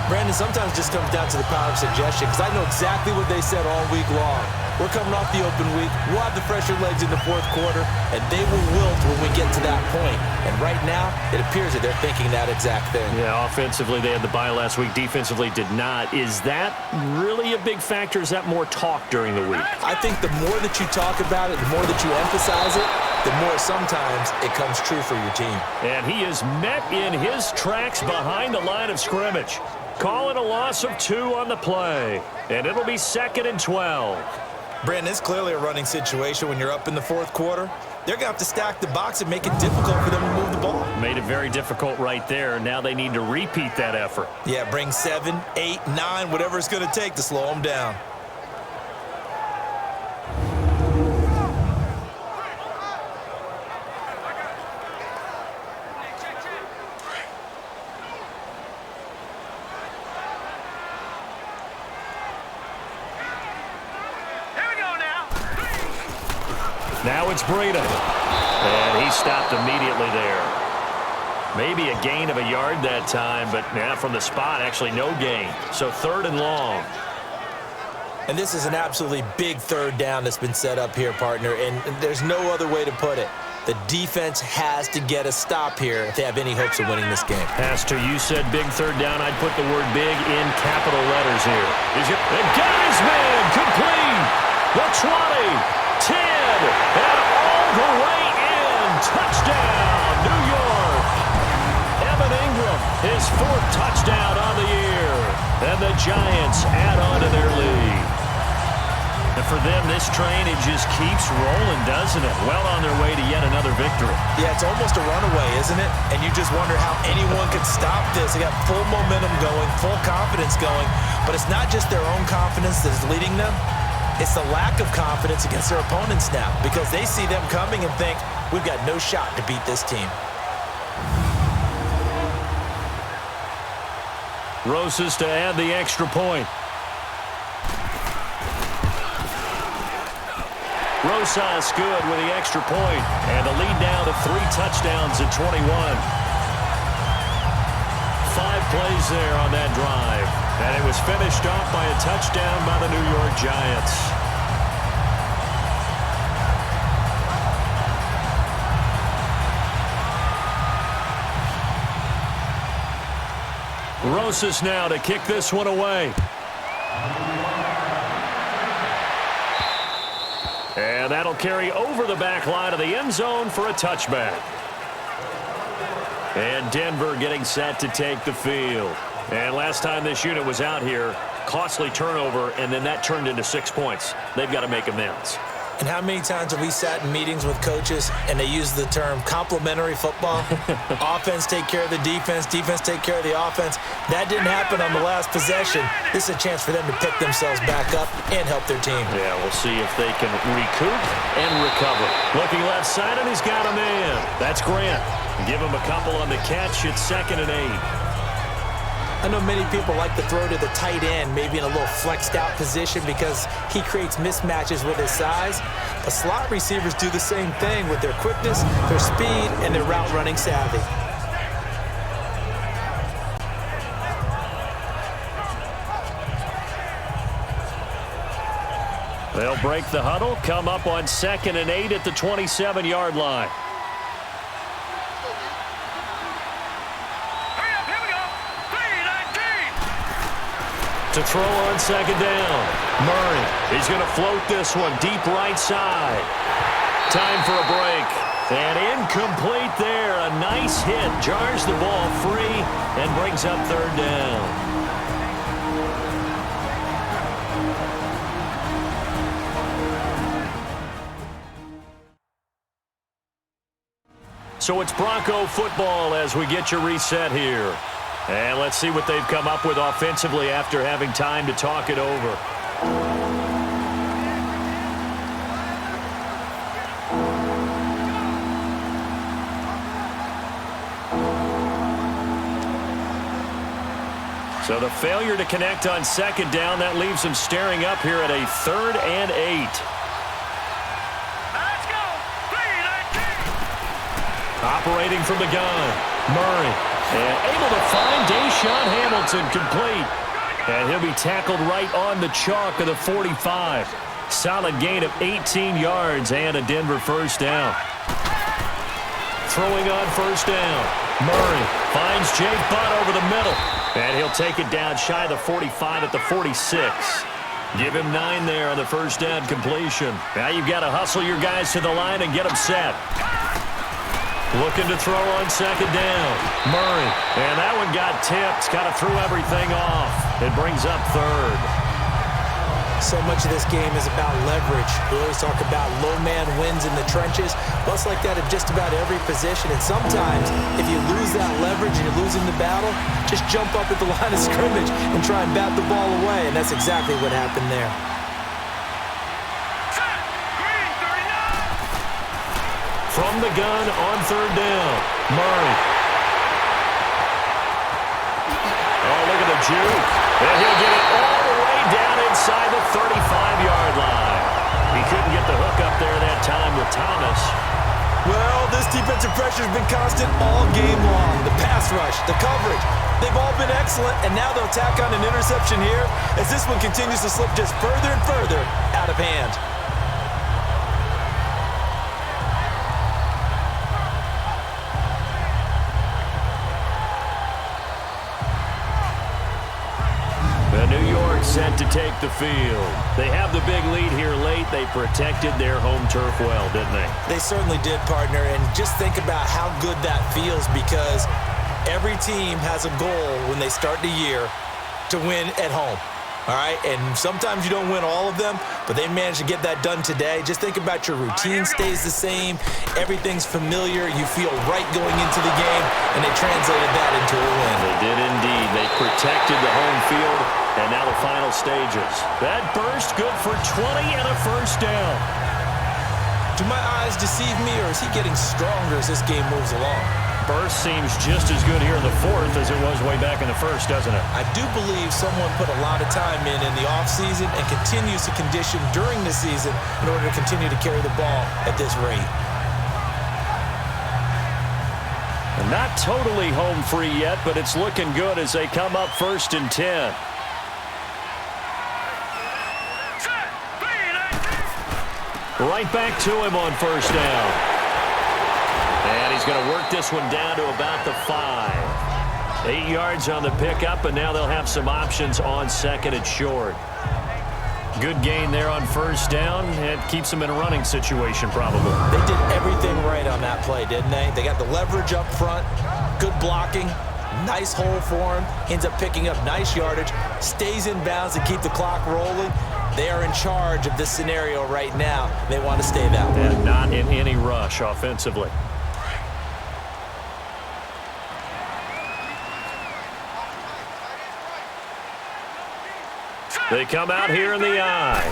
Brandon, sometimes it just comes down to the power of suggestion, because I know exactly what they said all week long. We're coming off the open week. We'll have the fresher legs in the 4th quarter, and they will wilt when we get to that point. And right now, it appears that they're thinking that exact thing. Yeah, offensively, they had the bye last week. Defensively, did not. Is that really a big factor? Is that more talk during the week? I think the more that you talk about it, the more that you emphasize it, the more sometimes it comes true for your team. And he is met in his tracks behind the line of scrimmage. Calling a loss of 2 on the play. And it'll be 2nd and 12. Brandon, it's clearly a running situation when you're up in the 4th quarter. They're going to have to stack the box and make it difficult for them to move the ball. Made it very difficult right there. Now they need to repeat that effort. Yeah, bring 7, 8, 9, whatever it's going to take to slow them down. Now it's Breida. And he stopped immediately there. Maybe a gain of a yard that time, but yeah, from the spot, actually no gain. So 3rd and long. And this is an absolutely big 3rd down that's been set up here, partner, and there's no other way to put it. The defense has to get a stop here if they have any hopes of winning this game. Has to. You said big 3rd down. I'd put the word big in capital letters here. And Geisman complete. The 20. 10, and all the way in. Touchdown, New York. Evan Ingram, his 4th touchdown on the year. And the Giants add on to their lead. And for them, this train, it just keeps rolling, doesn't it? Well on their way to yet another victory. Yeah, it's almost a runaway, isn't it? And you just wonder how anyone could stop this. They got full momentum going, full confidence going. But it's not just their own confidence that's leading them. It's the lack of confidence against their opponents now because they see them coming and think, we've got no shot to beat this team. Rosas to add the extra point. Rosas good with the extra point, and the lead now to 3 touchdowns at 21. 5 plays there on that drive, and it was finished off by a touchdown by the New York Giants. Rosas now to kick this one away. And that'll carry over the back line of the end zone for a touchback. And Denver getting set to take the field. And last time this unit was out here, costly turnover, and then that turned into 6 points. They've got to make amends. And how many times have we sat in meetings with coaches and they use the term complementary football? Offense take care of the defense, defense take care of the offense. That didn't happen on the last possession. This is a chance for them to pick themselves back up and help their team. Yeah, we'll see if they can recoup and recover. Looking left side, and he's got a man. That's Grant. Give him a couple on the catch. It's 2nd and 8. I know many people like to throw to the tight end, maybe in a little flexed out position because he creates mismatches with his size. But slot receivers do the same thing with their quickness, their speed, and their route running savvy. They'll break the huddle, come up on 2nd and 8 at the 27-yard line. To throw on 2nd down. Murray, he's going to float this one deep right side. Time for a break. And incomplete there. A nice hit. Jars the ball free and brings up 3rd down. So it's Bronco football as we get your reset here. And let's see what they've come up with offensively after having time to talk it over. So the failure to connect on 2nd down, that leaves them staring up here at a 3rd and 8. Let's go. 3-19. Operating from the gun, Murray. And able to find Deshaun Hamilton complete. And he'll be tackled right on the chalk of the 45. Solid gain of 18 yards and a Denver 1st down. Throwing on 1st down. Murray finds Jake Butt over the middle. And he'll take it down shy of the 45 at the 46. Give him 9 there on the 1st down completion. Now you've got to hustle your guys to the line and get them set. Looking to throw on 2nd down. Murray. And that one got tipped. Kind of threw everything off. It brings up 3rd. So much of this game is about leverage. We always talk about low man wins in the trenches. Well, it's like that at just about every position. And sometimes, if you lose that leverage and you're losing the battle, just jump up at the line of scrimmage and try and bat the ball away. And that's exactly what happened there. From the gun on 3rd down. Murray. Oh, look at the juke. And he'll get it all the way down inside the 35-yard line. He couldn't get the hook up there that time with Thomas. Well, this defensive pressure has been constant all game long. The pass rush, the coverage, they've all been excellent, and now they'll tack on an interception here as this one continues to slip just further and further out of hand. Set to take the field. They have the big lead here late. They protected their home turf well, didn't they? They certainly did, partner. And just think about how good that feels because every team has a goal when they start the year to win at home. All right? And sometimes you don't win all of them, but they managed to get that done today. Just think about your routine stays the same. Everything's familiar. You feel right going into the game, and they translated that into a win. They did indeed. They protected the home field, and now the final stages. That burst good for 20 and a 1st down. Do my eyes deceive me, or is he getting stronger as this game moves along? burst seems just as good here in the fourth as it was way back in the first, doesn't it? I do believe someone put a lot of time in the offseason and continues to condition during the season in order to continue to carry the ball at this rate. And not totally home free yet, but it's looking good as they come up 1st and 10. Right back to him on 1st down. And he's going to work this one down to about the 5. 8 yards on the pickup, and now they'll have some options on 2nd and short. Good gain there on 1st down. It keeps them in a running situation, probably. They did everything right on that play, didn't they? They got the leverage up front, good blocking, nice hole for him, ends up picking up nice yardage, stays in bounds to keep the clock rolling. They are in charge of this scenario right now. They want to stay that way. And not in any rush offensively. They come out here in the eye.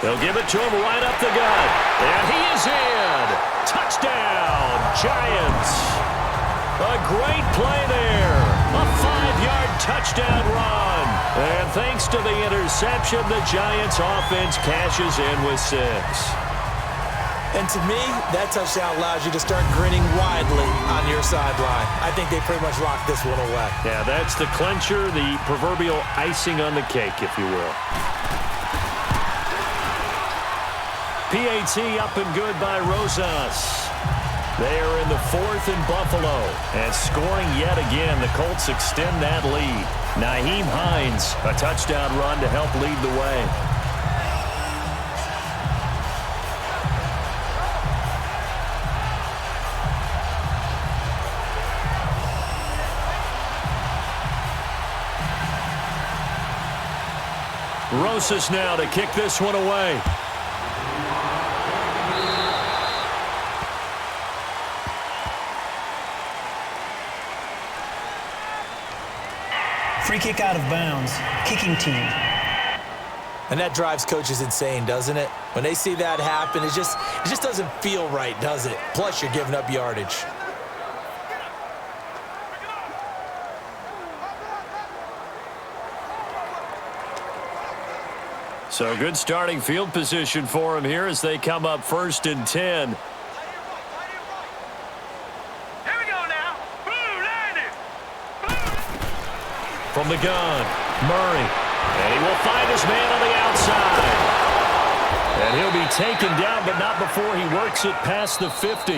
They'll give it to him right up the gut. And he is in. Touchdown, Giants. A great play there. A 5-yard touchdown run. And thanks to the interception, the Giants offense cashes in with 6. And to me, that touchdown allows you to start grinning widely on your sideline. I think they pretty much locked this one away. Yeah, that's the clincher, the proverbial icing on the cake, if you will. PAT up and good by Rosas. They are in the 4th in Buffalo. And scoring yet again, the Colts extend that lead. Nyheim Hines, a touchdown run to help lead the way. Rosas now to kick this one away. Free kick out of bounds. Kicking team. And that drives coaches insane, doesn't it? When they see that happen, it just doesn't feel right, does it? Plus, you're giving up yardage. So good starting field position for him here as they come up 1st and 10. Here we go now. Blue, line it. From the gun, Murray. And he will find his man on the outside. And he'll be taken down, but not before he works it past the 50.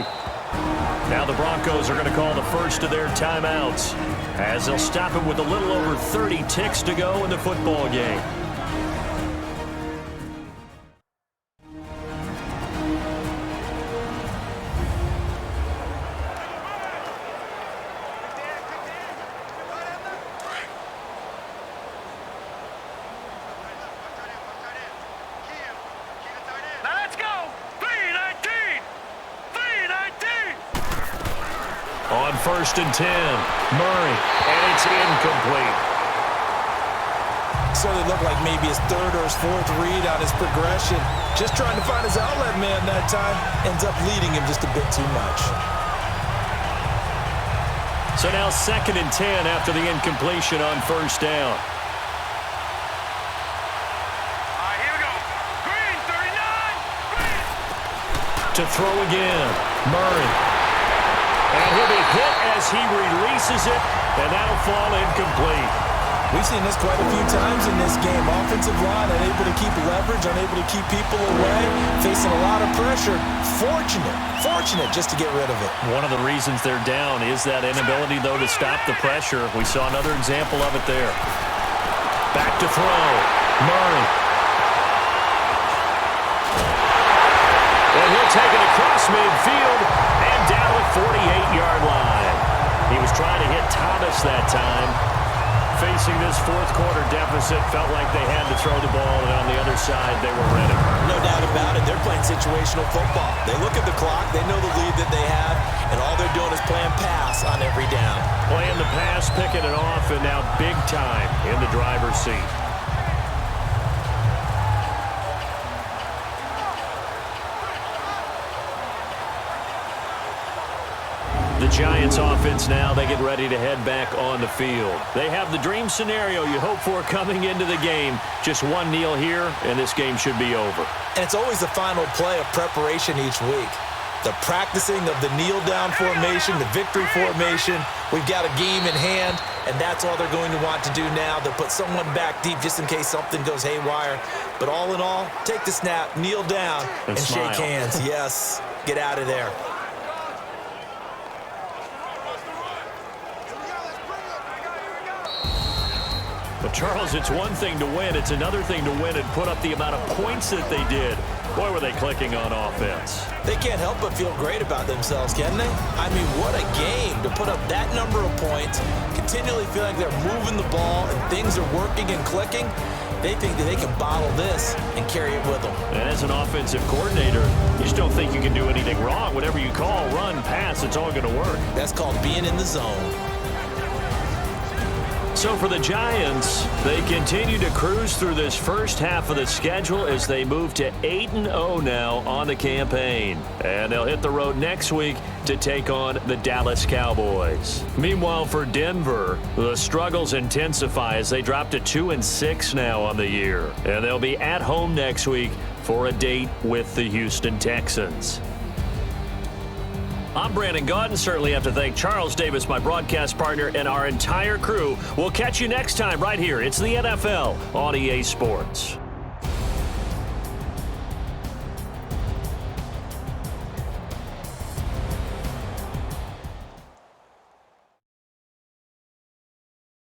Now the Broncos are going to call the first of their timeouts as they'll stop it with a little over 30 ticks to go in the football game. Now let's go. 3-19. 3-19. On 1st and 10, Murray, and it's incomplete. So it looked like maybe his 3rd or his 4th read on his progression. Just trying to find his outlet man that time. Ends up leading him just a bit too much. So now 2nd and 10 after the incompletion on 1st down. All right, here we go. Green, 39. Green. To throw again, Murray. And he'll be hit as he releases it, and that'll fall incomplete. We've seen this quite a few times in this game. Offensive line unable to keep leverage, unable to keep people away, facing a lot of pressure. Fortunate just to get rid of it. One of the reasons they're down is that inability, though, to stop the pressure. We saw another example of it there. Back to throw, Murray. And he'll take it across midfield and down the 48-yard line. He was trying to hit Thomas that time. Facing this 4th quarter deficit, felt like they had to throw the ball, and on the other side, they were ready. No doubt about it. They're playing situational football. They look at the clock, they know the lead that they have, and all they're doing is playing pass on every down. Playing the pass, picking it off, and now big time in the driver's seat. The Giants offense now. They get ready to head back on the field. They have the dream scenario you hope for coming into the game. Just one kneel here, and this game should be over. And it's always the final play of preparation each week. The practicing of the kneel-down formation, the victory formation. We've got a game in hand, and that's all they're going to want to do now. They'll put someone back deep just in case something goes haywire. But all in all, take the snap, kneel down, and smile. shake hands. Yes, get out of there. But, Charles, it's one thing to win. It's another thing to win and put up the amount of points that they did. Boy, were they clicking on offense. They can't help but feel great about themselves, can they? I mean, what a game to put up that number of points, continually feeling like they're moving the ball and things are working and clicking. They think that they can bottle this and carry it with them. And as an offensive coordinator, you just don't think you can do anything wrong. Whatever you call, run, pass, it's all going to work. That's called being in the zone. So for the Giants, they continue to cruise through this first half of the schedule as they move to 8-0 now on the campaign. And they'll hit the road next week to take on the Dallas Cowboys. Meanwhile, for Denver, the struggles intensify as they drop to 2-6 now on the year. And they'll be at home next week for a date with the Houston Texans. I'm Brandon Gaudin. Certainly have to thank Charles Davis, my broadcast partner, and our entire crew. We'll catch you next time right here. It's the NFL on EA Sports.